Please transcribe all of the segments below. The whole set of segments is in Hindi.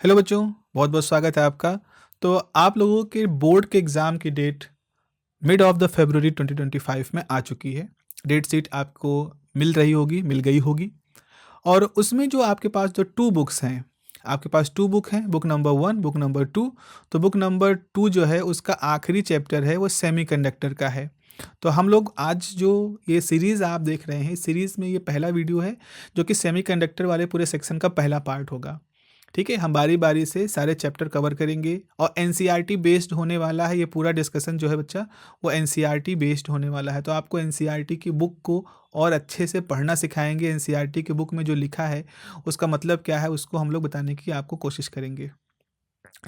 हेलो बच्चों, बहुत बहुत स्वागत है आपका। तो आप लोगों के बोर्ड के एग्ज़ाम की date mid of the February 2025 में आ चुकी है। डेट शीट आपको मिल गई होगी। और उसमें जो आपके पास जो 2 बुक्स हैं, आपके पास 2 बुक हैं, बुक नंबर 1, बुक नंबर 2। तो बुक नंबर 2 जो है उसका आखिरी चैप्टर है वो सेमीकंडक्टर का है। तो हम लोग आज जो ये सीरीज़ आप देख रहे हैं, इस सीरीज़ में ये पहला वीडियो है जो कि सेमीकंडक्टर वाले पूरे सेक्शन का पहला पार्ट होगा। ठीक है, हम बारी-बारी से सारे चैप्टर कवर करेंगे और एनसीईआरटी बेस्ड होने वाला है ये पूरा डिस्कशन जो है बच्चा, वो एनसीईआरटी बेस्ड होने वाला है। तो आपको एनसीईआरटी की बुक को और अच्छे से पढ़ना सिखाएँगे। एनसीईआरटी की बुक में जो लिखा है, उसका मतलब क्या है, उसको हम लोग बताने की आपको कोशिश करेंगे।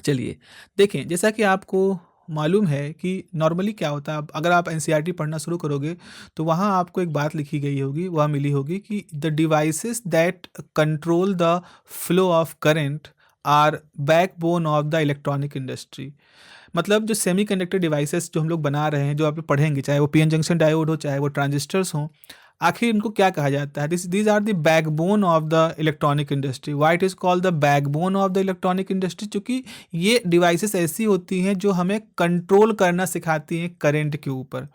चलिए, देखें जैसा कि आपको मालूम है कि नॉर्मली क्या होता है, अब अगर आप एनसीईआरटी पढ़ना शुरू करोगे, तो वहाँ आपको एक बात लिखी गई होगी, वह मिली होगी कि the devices that control the flow of current are backbone of the electronic industry. मतलब जो सेमीकंडक्टर डिवाइसेस जो हम लोग बना रहे हैं, जो आप लोग पढ़ेंगे, चाहे वो पीएन जंक्शन डायोड हो, चाहे वो ट्रांजिस्टर्स हों, आखिर इनको क्या कहा जाता है? These are the backbone of the electronic industry. Why it is called the backbone of the electronic industry? क्योंकि ये डिवाइसेस ऐसी होती हैं जो हमें कंट्रोल करना सिखाती हैं करंट के ऊपर।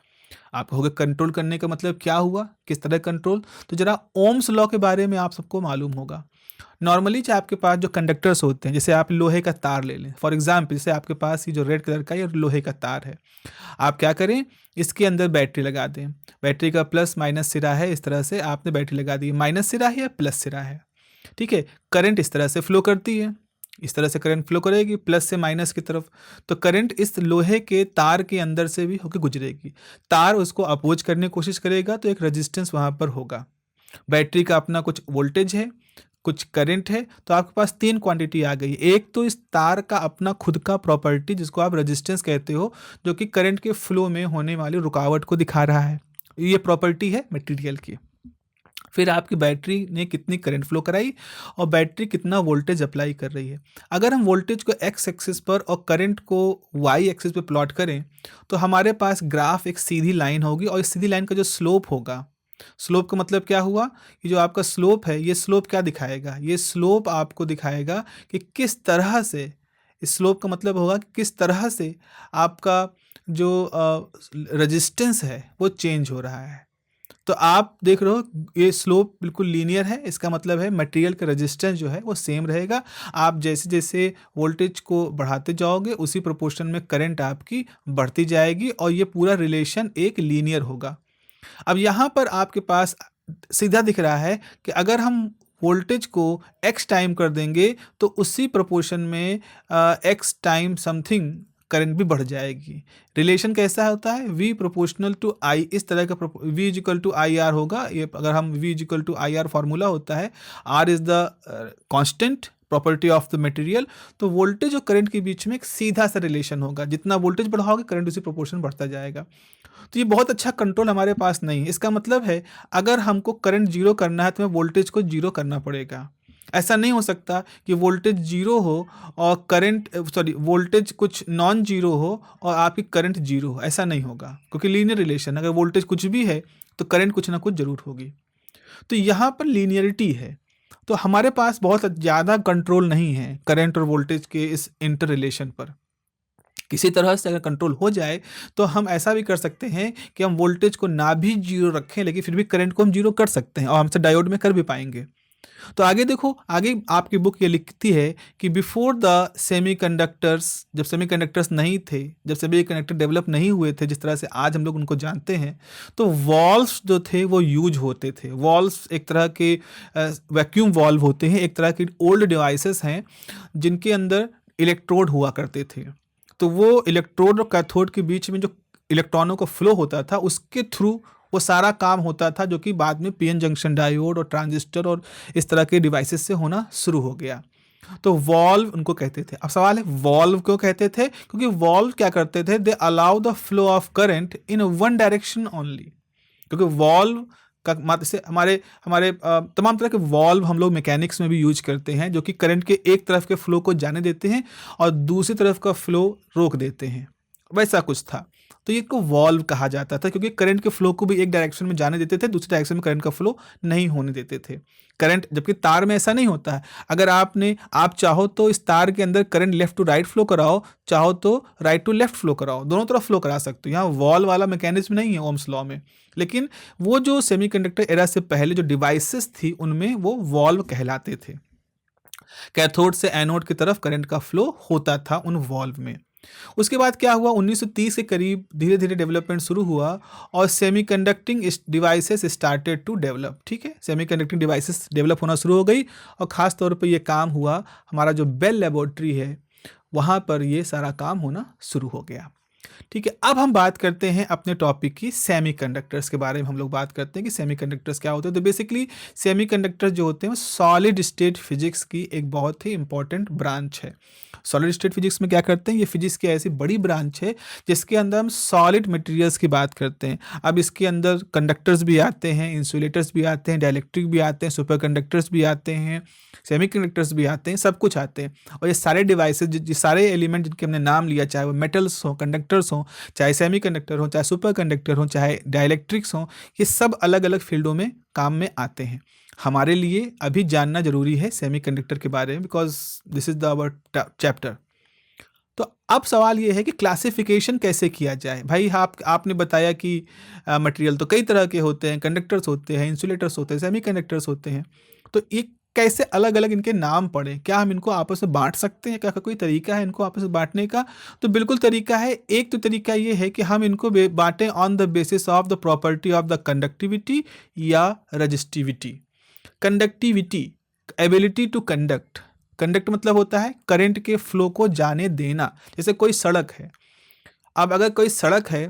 आप कहोगे कंट्रोल करने का मतलब क्या हुआ? किस तरह कंट्रोल? तो ज़रा ओम्स लॉ के बारे में आप सबको मालूम होगा। नॉर्मली जो आपके पास जो कंडक्टर्स होते हैं, जैसे आप लोहे का तार ले लें, फॉर एग्जाम्पल जैसे आपके पास ये जो रेड कलर का ये लोहे का तार है, आप क्या करें, इसके अंदर बैटरी लगा दें। बैटरी का प्लस माइनस सिरा है, इस तरह से आपने बैटरी लगा दी, माइनस सिरा है या प्लस सिरा है। ठीक है, करंट इस तरह से फ्लो करती है, इस तरह से करंट फ्लो करेगी प्लस से माइनस की तरफ। तो करंट इस लोहे के तार के अंदर से भी होकर गुजरेगी। तार उसको अपोज करने की कोशिश करेगा तो एक रेजिस्टेंस वहाँ पर होगा। बैटरी का अपना कुछ वोल्टेज है, कुछ करंट है, तो आपके पास 3 क्वांटिटी आ गई। एक तो इस तार का अपना खुद का प्रॉपर्टी जिसको आप रेजिस्टेंस कहते हो, जो कि करंट के फ्लो में होने वाली रुकावट को दिखा रहा है। ये प्रॉपर्टी है मटेरियल की। फिर आपकी बैटरी ने कितनी करंट फ्लो कराई और बैटरी कितना वोल्टेज अप्लाई कर रही है। अगर हम वोल्टेज को एक्स एक्सिस पर और करंट को वाई एक्सिस पर प्लॉट करें, तो हमारे पास ग्राफ एक सीधी लाइन होगी और इस सीधी लाइन का जो स्लोप होगा, स्लोप का मतलब क्या हुआ, ये जो आपका स्लोप है, ये स्लोप क्या दिखाएगा, ये स्लोप आपको दिखाएगा कि किस तरह से, इस स्लोप का मतलब होगा कि किस तरह से आपका जो रेजिस्टेंस है वो चेंज हो रहा है। तो आप देख रहे हो ये स्लोप बिल्कुल लीनियर है, इसका मतलब है मटेरियल का रेजिस्टेंस जो है वो सेम रहेगा। आप जैसे जैसे वोल्टेज को बढ़ाते जाओगे उसी प्रोपोर्शन में करंट आपकी बढ़ती जाएगी और ये पूरा रिलेशन एक लीनियर होगा। अब यहाँ पर आपके पास सीधा दिख रहा है कि अगर हम वोल्टेज को एक्स टाइम कर देंगे तो उसी प्रोपोर्शन में एक्स टाइम समथिंग करंट भी बढ़ जाएगी। रिलेशन कैसा होता है, v प्रोपोर्शनल टू i, इस तरह का v is equal to I R होगा। ये अगर हम v is equal to I R formula होता है, r is the constant property of the material. तो वोल्टेज और करंट के बीच में एक सीधा सा रिलेशन होगा, जितना वोल्टेज बढ़ाओगे करंट उसी प्रोपोर्शन बढ़ता जाएगा। तो ये बहुत अच्छा कंट्रोल हमारे पास नहीं है। इसका मतलब है अगर हमको करंट जीरो करना है तो हमें वोल्टेज को जीरो करना पड़ेगा। ऐसा नहीं हो सकता कि वोल्टेज जीरो हो और करंट वोल्टेज कुछ नॉन जीरो हो और आपकी करंट जीरो हो, ऐसा नहीं होगा क्योंकि लीनियर रिलेशन, अगर वोल्टेज कुछ भी है तो करंट कुछ ना कुछ जरूर होगी। तो यहाँ पर लीनियरिटी है, तो हमारे पास बहुत ज़्यादा कंट्रोल नहीं है करंट और वोल्टेज के इस इंटर रिलेशन पर। किसी तरह से अगर कंट्रोल हो जाए तो हम ऐसा भी कर सकते हैं कि हम वोल्टेज को ना भी जीरो रखें लेकिन फिर भी करंट को हम जीरो कर सकते हैं और हमसे डायोड में कर भी पाएंगे। तो आगे देखो, आगे आपकी बुक ये लिखती है कि बिफोर द सेमीकंडक्टर्स, जब सेमीकंडक्टर्स नहीं थे, जब सेमीकंडक्टर डेवलप नहीं हुए थे जिस तरह से आज हम लोग उनको जानते हैं, तो वॉल्व्स जो थे वो यूज होते थे। वॉल्व्स एक तरह के वैक्यूम वॉल्व होते हैं, एक तरह के ओल्ड डिवाइसेस हैं जिनके अंदर इलेक्ट्रोड हुआ करते थे। तो वो इलेक्ट्रोड और कैथोड के बीच में जो इलेक्ट्रॉनों का फ्लो होता था उसके थ्रू वो सारा काम होता था, जो कि बाद में पीएन जंक्शन डायोड और ट्रांजिस्टर और इस तरह के डिवाइसेस से होना शुरू हो गया। तो वॉल्व उनको कहते थे। अब सवाल है वॉल्व क्यों कहते थे? क्योंकि वॉल्व क्या करते थे, they allow the flow of current in one direction only. क्योंकि वॉल्व का मात्र से हमारे हमारे तमाम तरह के वॉल्व हम लोग मैकेनिक्स में भी यूज करते हैं, जो कि करंट के एक तरफ के फ्लो को जाने देते हैं और दूसरी तरफ का फ्लो रोक देते हैं, वैसा कुछ था। तो ये को वॉल्व कहा जाता था, क्योंकि करंट के फ्लो को भी एक डायरेक्शन में जाने देते थे, दूसरे डायरेक्शन में करंट का फ्लो नहीं होने देते थे। करंट, जबकि तार में ऐसा नहीं होता है। अगर आप चाहो तो इस तार के अंदर current left to right flow कराओ, चाहो तो राइट टू लेफ्ट फ्लो कराओ, दोनों तरफ फ्लो करा सकते हो। यहाँ वॉल्व वाला मैकेनिज्म नहीं है ओम्स लॉ में। लेकिन वो जो सेमीकंडक्टर एरा से पहले जो डिवाइसेस थी उनमें वो वॉल्व कहलाते थे। कैथोड से एनोड की तरफ करंट का फ्लो होता था उन वॉल्व में। उसके बाद क्या हुआ, 1930 के करीब धीरे धीरे डेवलपमेंट शुरू हुआ और semiconducting devices started to develop. ठीक है, सेमीकंडक्टिंग डिवाइसेस डेवलप होना शुरू हो गई और ख़ास तौर पर ये काम हुआ हमारा जो बेल लेबोरेटरी है वहाँ पर ये सारा काम होना शुरू हो गया। ठीक है, अब हम बात करते हैं अपने टॉपिक की सेमीकंडक्टर्स के बारे में। हम लोग बात करते हैं कि सेमीकंडक्टर्स क्या होते हैं। तो बेसिकली सेमीकंडक्टर जो होते हैं सॉलिड स्टेट फिजिक्स की एक बहुत ही इंपॉर्टेंट ब्रांच है। सॉलिड स्टेट फिजिक्स में क्या करते हैं, ये फिजिक्स की ऐसी बड़ी ब्रांच है जिसके अंदर हम सॉलिड मटेरियल्स की बात करते हैं। अब इसके अंदर कंडक्टर्स भी आते हैं, इंसुलेटर्स भी आते हैं, डाइलेक्ट्रिक भी आते हैं, सुपर कंडक्टर्स भी आते हैं, सेमीकंडक्टर्स भी आते हैं, सब कुछ आते हैं। और ये सारे डिवाइसेज, ये सारे एलिमेंट जिनके हमने नाम लिया, चाहे वो मेटल्स हो, कंडक्टर्स हो, चाहे सेमीकंडक्टर हो, चाहे सुपर कंडक्टर हो, चाहे डाइलेक्ट्रिक्स हो, ये सब अलग अलग फील्डों में काम में आते हैं। हमारे लिए अभी जानना जरूरी है सेमीकंडक्टर के बारे में, because this is the our chapter. तो अब सवाल ये है कि क्लासिफिकेशन कैसे किया जाए। भाई आपने बताया कि मटेरियल तो कई तरह के होते हैं, कंडक्टर्स होते हैं, इंसुलेटर्स होते हैं, सेमीकंडक्टर्स होते हैं, तो ये कैसे अलग अलग इनके नाम पड़े, क्या हम इनको आपस में बांट सकते हैं, क्या कोई तरीका है इनको आपस में बांटने का? तो बिल्कुल तरीका है। एक तो तरीका ये है कि हम इनको बांटें on the basis of the property of the conductivity या resistivity. Conductivity, ability to conduct. Conduct मतलब होता है करंट के फ्लो को जाने देना। जैसे कोई सड़क है, अब अगर कोई सड़क है,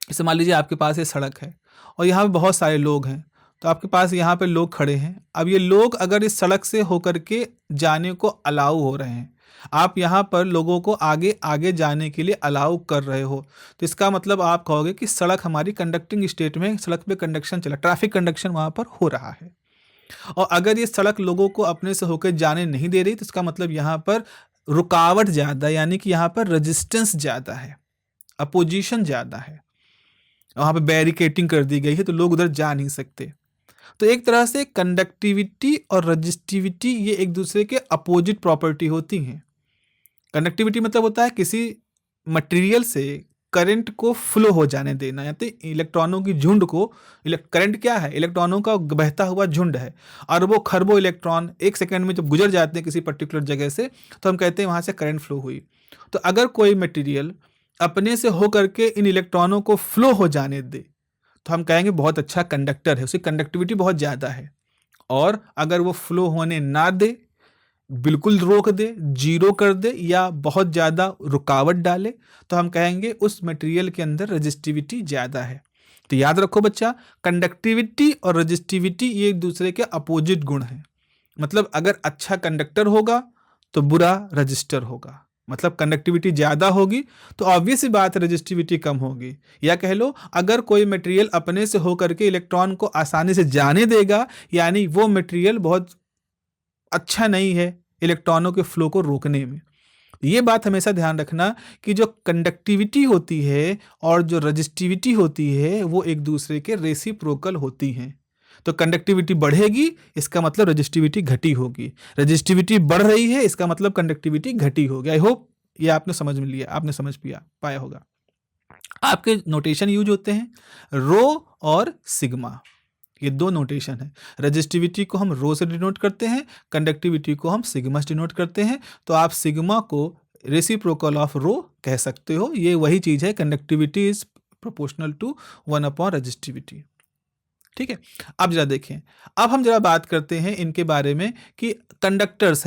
जैसे मान लीजिए आपके पास ये सड़क है और यहाँ पे बहुत सारे लोग हैं, तो आपके पास यहाँ पे लोग खड़े हैं। अब ये लोग अगर इस सड़क से होकर के जाने को अलाउ हो रहे हैं, आप यहाँ पर लोगों को आगे आगे जाने के लिए अलाउ कर रहे हो, तो इसका मतलब आप कहोगे कि सड़क हमारी कंडक्टिंग स्टेट में, सड़क पे कंडक्शन चला, ट्रैफिक कंडक्शन वहाँ पर हो रहा है। और अगर ये सड़क लोगों को अपने से होकर जाने नहीं दे रही, तो इसका मतलब यहाँ पर रुकावट ज़्यादा, यानी कि यहाँ पर रेजिस्टेंस ज़्यादा है, अपोजिशन ज़्यादा है, वहाँ पे बैरिकेटिंग कर दी गई है, तो लोग उधर जा नहीं सकते। तो एक तरह से कंडक्टिविटी और रजिस्टिविटी ये एक दूसरे के अपोजिट प्रॉपर्टी होती हैं। कंडक्टिविटी मतलब होता है किसी मटेरियल से करंट को फ्लो हो जाने देना, यानी इलेक्ट्रॉनों की झुंड को, करंट क्या है, इलेक्ट्रॉनों का बहता हुआ झुंड है। अरबों खरबों इलेक्ट्रॉन एक सेकंड में जब गुजर जाते हैं किसी पर्टिकुलर जगह से, तो हम कहते हैं वहाँ से करंट फ्लो हुई। तो अगर कोई मटेरियल अपने से हो करके इन इलेक्ट्रॉनों को फ्लो हो जाने दे, तो हम कहेंगे बहुत अच्छा कंडक्टर है, उसकी कंडक्टिविटी बहुत ज़्यादा है। और अगर वो फ्लो होने ना दे, बिल्कुल रोक दे, जीरो कर दे या बहुत ज़्यादा रुकावट डाले, तो हम कहेंगे उस मटेरियल के अंदर रजिस्टिविटी ज़्यादा है। तो याद रखो बच्चा, कंडक्टिविटी और रजिस्टिविटी ये एक दूसरे के अपोजिट गुण हैं। मतलब अगर अच्छा कंडक्टर होगा तो बुरा रजिस्टर होगा। मतलब कंडक्टिविटी ज़्यादा होगी तो ऑब्वियस सी बात है रजिस्टिविटी कम होगी। या कह लो अगर कोई मटेरियल अपने से होकर के इलेक्ट्रॉन को आसानी से जाने देगा, यानी वो मटेरियल बहुत अच्छा नहीं है इलेक्ट्रॉनों के फ्लो को रोकने में। ये बात हमेशा ध्यान रखना कि जो कंडक्टिविटी होती है और जो रजिस्टिविटी होती है वो एक दूसरे के रेसिप्रोकल होती हैं। तो कंडक्टिविटी बढ़ेगी, इसका मतलब रजिस्टिविटी घटी होगी, रजिस्टिविटी बढ़ रही है, इसका मतलब कंडक्टिविटी घटी होगी। आई होप ये आपने समझ में लिया, आपने समझ पाया होगा। आपके नोटेशन यूज होते हैं रो और सिग्मा, ये दो नोटेशन है। रजिस्टिविटी को हम रो से डिनोट करते हैं, कंडक्टिविटी को हम सिग्मा से डिनोट करते हैं। तो आप सिग्मा को रेसिप्रोकल ऑफ रो कह सकते हो। ये वही चीज़ है, conductivity is proportional to 1 upon resistivity. ठीक है, अब जरा देखें, अब हम जरा बात करते हैं इनके बारे में कि कंडक्टर्स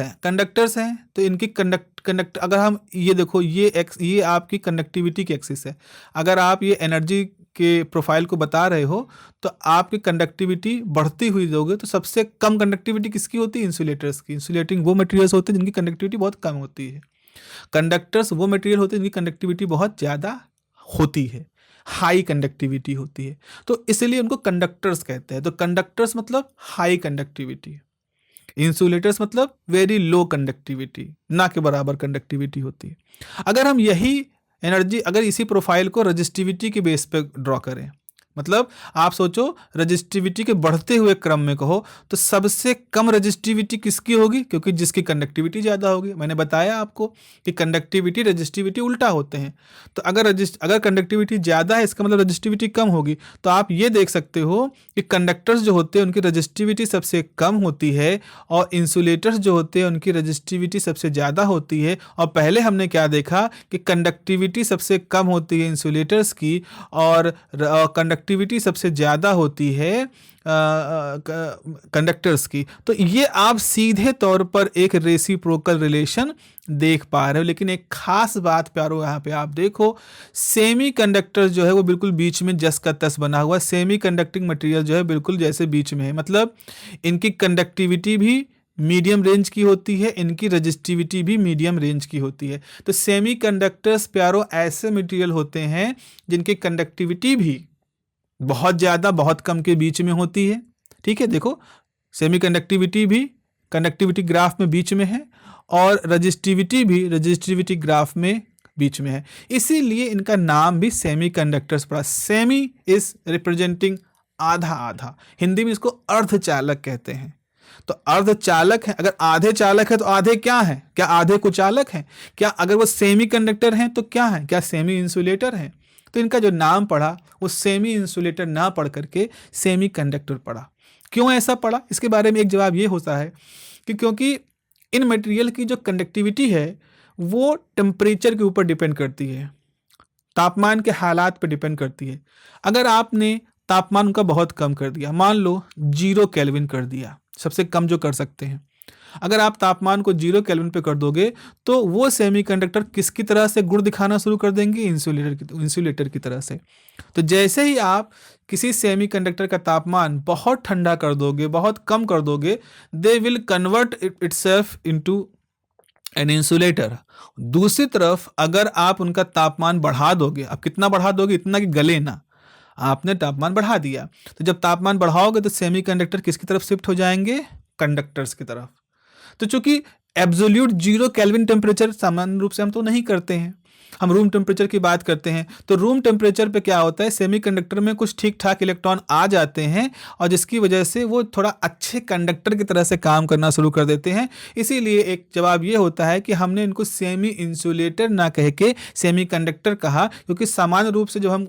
हैं तो इनकी कंडक्ट अगर हम ये देखो, ये आपकी कंडक्टिविटी की एक्सिस है। अगर आप ये एनर्जी के प्रोफाइल को बता रहे हो तो आपकी कंडक्टिविटी बढ़ती हुई दोगे, तो सबसे कम कंडक्टिविटी किसकी होती है? इंसुलेटर्स की। इंसुलेटिंग वो मटेरियल्स होते हैं जिनकी कंडक्टिविटी बहुत कम होती है। कंडक्टर्स वो मटेरियल होते हैं जिनकी कंडक्टिविटी बहुत ज़्यादा होती है, हाई कंडक्टिविटी होती है, तो इसलिए उनको कंडक्टर्स कहते हैं। तो कंडक्टर्स मतलब हाई कंडक्टिविटी, इंसुलेटर्स मतलब वेरी लो कंडक्टिविटी, ना के बराबर कंडक्टिविटी होती है। अगर हम यही एनर्जी अगर इसी प्रोफाइल को रजिस्टिविटी के बेस पे ड्रॉ करें, मतलब आप सोचो रजिस्टिविटी के बढ़ते हुए क्रम में कहो तो सबसे कम रजिस्टिविटी किसकी होगी, क्योंकि जिसकी कंडक्टिविटी ज़्यादा होगी। मैंने बताया आपको कि कंडक्टिविटी रजिस्टिविटी उल्टा होते हैं। तो अगर कंडक्टिविटी ज़्यादा है इसका मतलब रजिस्टिविटी कम होगी। तो आप ये देख सकते हो कि कंडक्टर्स जो होते हैं उनकी रजिस्टिविटी सबसे कम होती है और इंसुलेटर्स जो होते हैं उनकी रजिस्टिविटी सबसे ज़्यादा होती है। और पहले हमने क्या देखा कि कंडक्टिविटी सबसे कम होती है इंसुलेटर्स की और कंडक्टिविटी सबसे ज़्यादा होती है कंडक्टर्स की। तो ये आप सीधे तौर पर एक रेसिप्रोकल रिलेशन देख पा रहे हो। लेकिन एक खास बात प्यारो यहाँ पे आप देखो, सेमी कंडक्टर जो है वो बिल्कुल बीच में जस का तस बना हुआ है। सेमी कंडक्टिंग मटेरियल जो है बिल्कुल जैसे बीच में है, मतलब इनकी कंडक्टिविटी भी मीडियम रेंज की होती है, इनकी रजिस्टिविटी भी मीडियम रेंज की होती है। तो सेमी कंडक्टर्स प्यारो ऐसे मटेरियल होते हैं जिनकी कंडक्टिविटी भी बहुत ज़्यादा बहुत कम के बीच में होती है। ठीक है, देखो सेमी कंडक्टिविटी भी कंडक्टिविटी ग्राफ में बीच में है और रजिस्टिविटी भी रजिस्टिविटी ग्राफ में बीच में है। इसीलिए इनका नाम भी सेमी कंडक्टर्स पड़ा। सेमी इज रिप्रेजेंटिंग आधा आधा, हिंदी में इसको अर्धचालक कहते हैं। तो अर्धचालक है, अगर आधे चालक है तो आधे क्या है, क्या आधे कुचालक हैं? क्या अगर वो सेमी कंडक्टर हैं तो क्या है, क्या सेमी इंसुलेटर हैं? तो इनका जो नाम पड़ा वो सेमी इंसुलेटर ना पढ़ करके सेमी कंडक्टर पड़ा। क्यों ऐसा पड़ा, इसके बारे में एक जवाब ये होता है कि क्योंकि इन मटेरियल की जो कंडक्टिविटी है वो टेम्परेचर के ऊपर डिपेंड करती है, तापमान के हालात पर डिपेंड करती है। अगर आपने तापमान का बहुत कम कर दिया, मान लो 0 केल्विन कर दिया, सबसे कम जो कर सकते हैं, अगर आप तापमान को 0 केल्विन पे कर दोगे तो वो सेमीकंडक्टर किसकी तरह से गुण दिखाना शुरू कर देंगे, इंसुलेटर की तरह से। तो जैसे ही आप किसी सेमीकंडक्टर का तापमान बहुत ठंडा कर दोगे, बहुत कम कर दोगे, they will convert itself into an insulator. दूसरी तरफ अगर आप उनका तापमान बढ़ा दोगे, अब कितना बढ़ा दोगे, इतना कि गले ना, आपने तापमान बढ़ा दिया, तो जब तापमान बढ़ाओगे तो सेमीकंडक्टर किसकी तरफ शिफ्ट हो जाएंगे, कंडक्टर्स की तरफ। तो चूंकि एब्सोल्यूट 0 केल्विन टेम्परेचर सामान्य रूप से हम तो नहीं करते हैं, हम रूम टेम्परेचर की बात करते हैं। तो रूम टेम्परेचर पे क्या होता है, सेमीकंडक्टर में कुछ ठीक ठाक इलेक्ट्रॉन आ जाते हैं और जिसकी वजह से वो थोड़ा अच्छे कंडक्टर की तरह से काम करना शुरू कर देते हैं। इसीलिए एक जवाब ये होता है कि हमने इनको सेमी इंसुलेटर ना कह के सेमीकंडक्टर कहा, क्योंकि सामान्य रूप से जो हम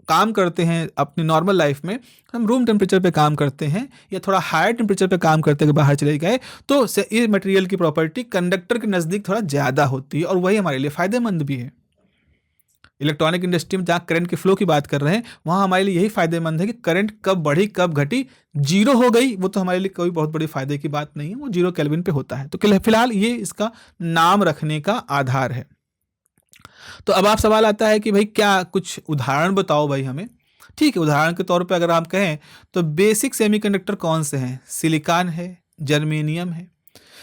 काम करते हैं अपनी नॉर्मल लाइफ में, हम रूम टेम्परेचर पे काम करते हैं या थोड़ा हायर टेम्परेचर पे काम करते हैं, बाहर चले गए तो ये मटेरियल की प्रॉपर्टी कंडक्टर के नज़दीक थोड़ा ज़्यादा होती है और वही हमारे लिए फ़ायदेमंद भी है। इलेक्ट्रॉनिक इंडस्ट्री में जहाँ करंट के फ्लो की बात कर रहे हैं वहाँ हमारे लिए यही फ़ायदेमंद है कि करंट कब बढ़ी कब घटी, 0 हो गई वो तो हमारे लिए कोई बहुत बड़ी फ़ायदे की बात नहीं है, वो 0 केल्विन पे होता है। तो फिलहाल ये इसका नाम रखने का आधार है। तो अब आप सवाल आता है कि भाई क्या कुछ उदाहरण बताओ भाई हमें। ठीक है, उदाहरण के तौर पे अगर आप कहें तो बेसिक सेमीकंडक्टर कौन से हैं, सिलिकॉन है, जर्मेनियम है।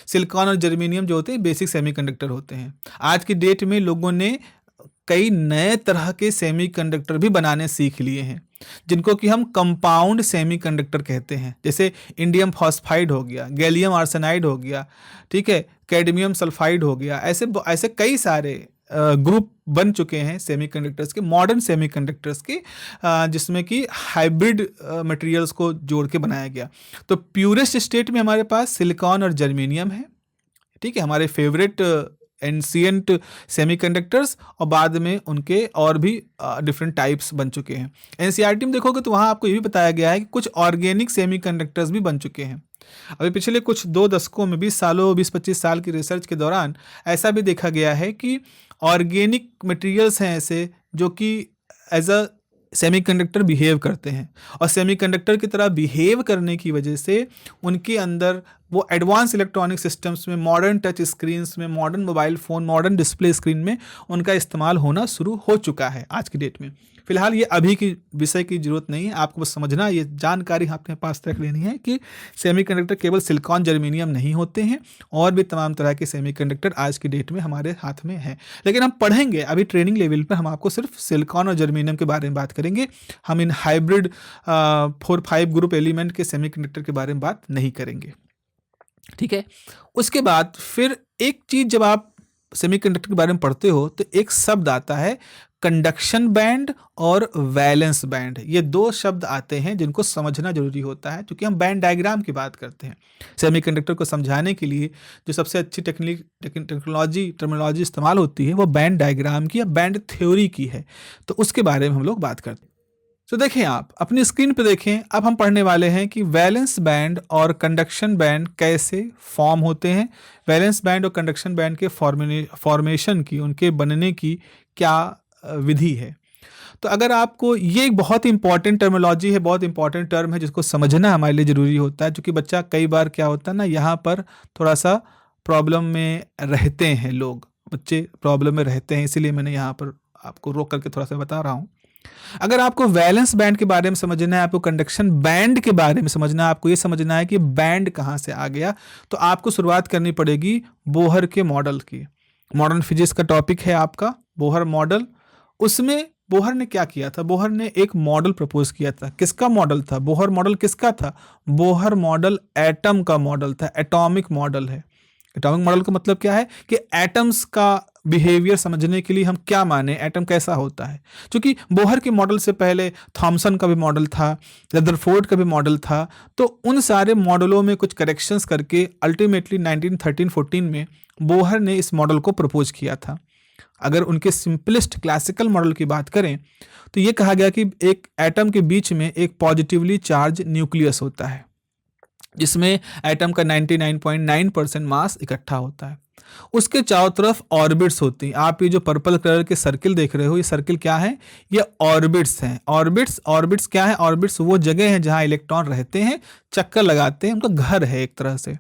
सिलिकॉन और जर्मेनियम जो होते हैं बेसिक सेमीकंडक्टर होते हैं। आज की डेट में लोगों ने कई नए तरह के सेमीकंडक्टर भी बनाने सीख लिए हैं जिनको कि हम कंपाउंड सेमीकंडक्टर कहते हैं। जैसे इंडियम फॉस्फाइड हो गया, गैलियम आर्सेनाइड हो गया, ठीक है, कैडमियम सल्फाइड हो गया, ऐसे कई सारे ग्रुप बन चुके हैं सेमीकंडक्टर्स के, मॉडर्न सेमीकंडक्टर्स के, जिसमें कि हाइब्रिड मटेरियल्स को जोड़ के बनाया गया। तो प्यूरेस्ट स्टेट में हमारे पास सिलिकॉन और जर्मेनियम है, ठीक है, हमारे फेवरेट एंशिएंट सेमीकंडक्टर्स, और बाद में उनके और भी डिफरेंट टाइप्स बन चुके हैं। एनसीईआरटी में देखोगे तो वहाँ आपको ये भी बताया गया है कि कुछ ऑर्गेनिक सेमीकंडक्टर्स भी बन चुके हैं। अभी पिछले कुछ 2 दशकों में 20 सालों 20-25 साल की रिसर्च के दौरान ऐसा भी देखा गया है कि ऑर्गेनिक मटेरियल्स हैं ऐसे जो कि एज अ सेमीकंडक्टर बिहेव करते हैं, और सेमीकंडक्टर की तरह बिहेव करने की वजह से उनके अंदर वो एडवांस इलेक्ट्रॉनिक सिस्टम्स में, मॉडर्न टच स्क्रीन्स में, modern mobile phone, modern display screen में उनका इस्तेमाल होना शुरू हो चुका है आज की डेट में। फिलहाल ये अभी की विषय की जरूरत नहीं है, आपको बस समझना, ये जानकारी अपने पास रख लेनी है कि सेमीकंडक्टर केवल सिलिकॉन जर्मेनियम नहीं होते हैं, और भी तमाम तरह के सेमीकंडक्टर आज की डेट में हमारे हाथ में हैं। लेकिन हम पढ़ेंगे अभी ट्रेनिंग लेवल पर, हम आपको सिर्फ सिलिकॉन और जर्मेनियम के बारे में बात करेंगे, हम इन हाइब्रिड 4-5 ग्रुप एलिमेंट के सेमीकंडक्टर के बारे में बात नहीं करेंगे, ठीक है। उसके बाद फिर एक चीज़ जब आप सेमीकंडक्टर के बारे में पढ़ते हो तो एक शब्द आता है कंडक्शन बैंड और वैलेंस बैंड। ये दो शब्द आते हैं जिनको समझना जरूरी होता है, क्योंकि हम बैंड डायग्राम की बात करते हैं। सेमीकंडक्टर को समझाने के लिए जो सबसे अच्छी टर्मिनोलॉजी इस्तेमाल होती है वो बैंड डायग्राम की या बैंड थ्योरी की है, तो उसके बारे में हम लोग बात करते हैं। तो देखें, आप अपनी स्क्रीन पे देखें, अब हम पढ़ने वाले हैं कि वैलेंस बैंड और कंडक्शन बैंड कैसे फॉर्म होते हैं, वैलेंस बैंड और कंडक्शन बैंड के फॉर्मेशन की, उनके बनने की क्या विधि है। तो अगर आपको, ये एक बहुत इंपॉर्टेंट टर्मिनोलॉजी है, बहुत इंपॉर्टेंट टर्म है जिसको समझना हमारे लिए ज़रूरी होता है, क्योंकि बच्चा कई बार क्या होता है ना, यहाँ पर थोड़ा सा प्रॉब्लम में रहते हैं, लोग बच्चे प्रॉब्लम में रहते हैं, इसीलिए मैंने यहाँ पर आपको रोक करके थोड़ा सा बता रहा हूँ। अगर आपको वैलेंस बैंड के बारे में समझना है, आपको कंडक्शन बैंड के बारे में समझना है, आपको ये समझना है कि बैंड कहाँ से आ गया, तो आपको शुरुआत करनी पड़ेगी बोहर के मॉडल की। मॉडर्न फिजिक्स का टॉपिक है आपका बोहर मॉडल। उसमें बोहर ने क्या किया था, बोहर ने एक मॉडल प्रपोज किया था। किसका मॉडल था बोहर मॉडल? किसका था बोहर मॉडल? एटम का मॉडल था, एटॉमिक मॉडल है। एटॉमिक मॉडल का मतलब क्या है कि एटम्स का बिहेवियर समझने के लिए हम क्या माने, एटम कैसा होता है। क्योंकि बोहर के मॉडल से पहले थॉमसन का भी मॉडल था, रदरफोर्ड का भी मॉडल था, तो उन सारे मॉडलों में कुछ करेक्शंस करके अल्टीमेटली 1913-14 में बोहर ने इस मॉडल को प्रपोज किया था। अगर उनके सिंपलेस्ट क्लासिकल मॉडल की बात करें तो ये कहा गया कि एक एटम के बीच में एक पॉजिटिवली चार्ज न्यूक्लियस होता है, जिसमें एटम का 99.9% मास इकट्ठा होता है। उसके चारों तरफ ऑर्बिट्स होती हैं। आप ये जो पर्पल कलर के सर्किल देख रहे हो, ये सर्किल क्या है? ये ऑर्बिट्स हैं। ऑर्बिट्स क्या है? ऑर्बिट्स वो जगह है जहां इलेक्ट्रॉन रहते हैं, चक्कर लगाते हैं, उनका घर है एक तरह से।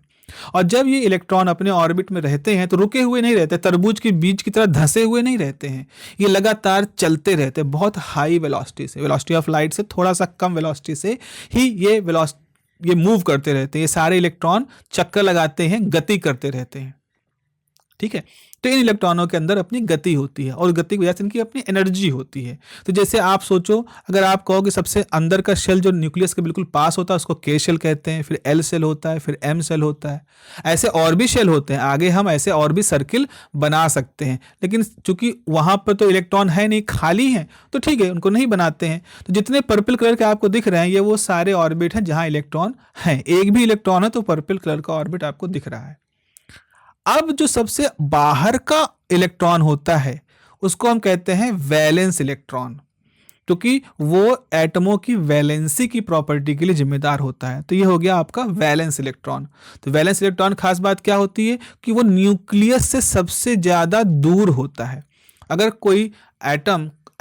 और जब ये इलेक्ट्रॉन अपने ऑर्बिट में रहते हैं तो रुके हुए नहीं रहते, तरबूज के बीज की तरह धंसे हुए नहीं रहते हैं, ये लगातार चलते रहते हैं बहुत हाई वेलोसिटी से, वेलोसिटी ऑफ लाइट से थोड़ा सा कम वेलोसिटी से ही ये मूव करते रहते हैं। ये सारे इलेक्ट्रॉन चक्कर लगाते हैं, गति करते रहते हैं, ठीक है। तो इन इलेक्ट्रॉनों के अंदर अपनी गति होती है और गति की वजह से इनकी अपनी एनर्जी होती है। तो जैसे आप सोचो, अगर आप कहो कि सबसे अंदर का शेल जो न्यूक्लियस के बिल्कुल पास होता है उसको के शेल कहते हैं, फिर एल शेल होता है, फिर एम शेल होता है, ऐसे और भी शेल होते हैं। आगे हम ऐसे और भी सर्किल बना सकते हैं, लेकिन चूंकि वहां पर तो इलेक्ट्रॉन है नहीं, खाली है, तो ठीक है, उनको नहीं बनाते हैं। तो जितने पर्पल कलर के आपको दिख रहे हैं ये वो सारे ऑर्बिट हैं जहां इलेक्ट्रॉन है। एक भी इलेक्ट्रॉन है तो पर्पल कलर का ऑर्बिट आपको दिख रहा है। अब जो सबसे बाहर का इलेक्ट्रॉन होता है उसको हम कहते हैं वैलेंस इलेक्ट्रॉन, क्योंकि वो एटमों की वैलेंसी की प्रॉपर्टी के लिए जिम्मेदार होता है। तो ये हो गया आपका वैलेंस इलेक्ट्रॉन। तो वैलेंस इलेक्ट्रॉन खास बात क्या होती है कि वो न्यूक्लियस से सबसे ज्यादा दूर होता है। अगर कोई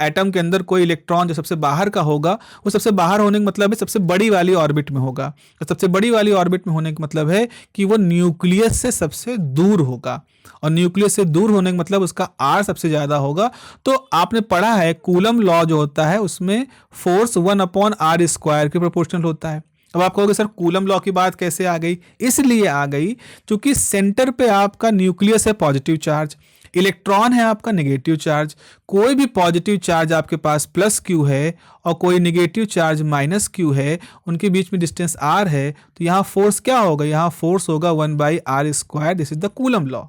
एटम के अंदर कोई इलेक्ट्रॉन जो सबसे बाहर का होगा, वो सबसे बाहर होने का मतलब है सबसे बड़ी वाली ऑर्बिट में होगा। तो सबसे बड़ी वाली ऑर्बिट में होने का मतलब है कि वो न्यूक्लियस से सबसे दूर होगा, और न्यूक्लियस से दूर होने का मतलब उसका आर सबसे ज्यादा होगा। तो आपने पढ़ा है कूलम लॉ जो होता है उसमें फोर्स 1/r² के प्रोपोर्शनल होता है। अब आप कहोगे सर कूलम लॉ की बात कैसे आ गई? इसलिए आ गई क्योंकि सेंटर पे आपका न्यूक्लियस है पॉजिटिव चार्ज, इलेक्ट्रॉन है आपका नेगेटिव चार्ज। कोई भी पॉजिटिव चार्ज आपके पास प्लस क्यू है और कोई नेगेटिव चार्ज माइनस क्यू है, उनके बीच में डिस्टेंस आर है, तो यहाँ फोर्स क्या होगा? यहाँ फोर्स होगा 1/r²। This is the coulomb law.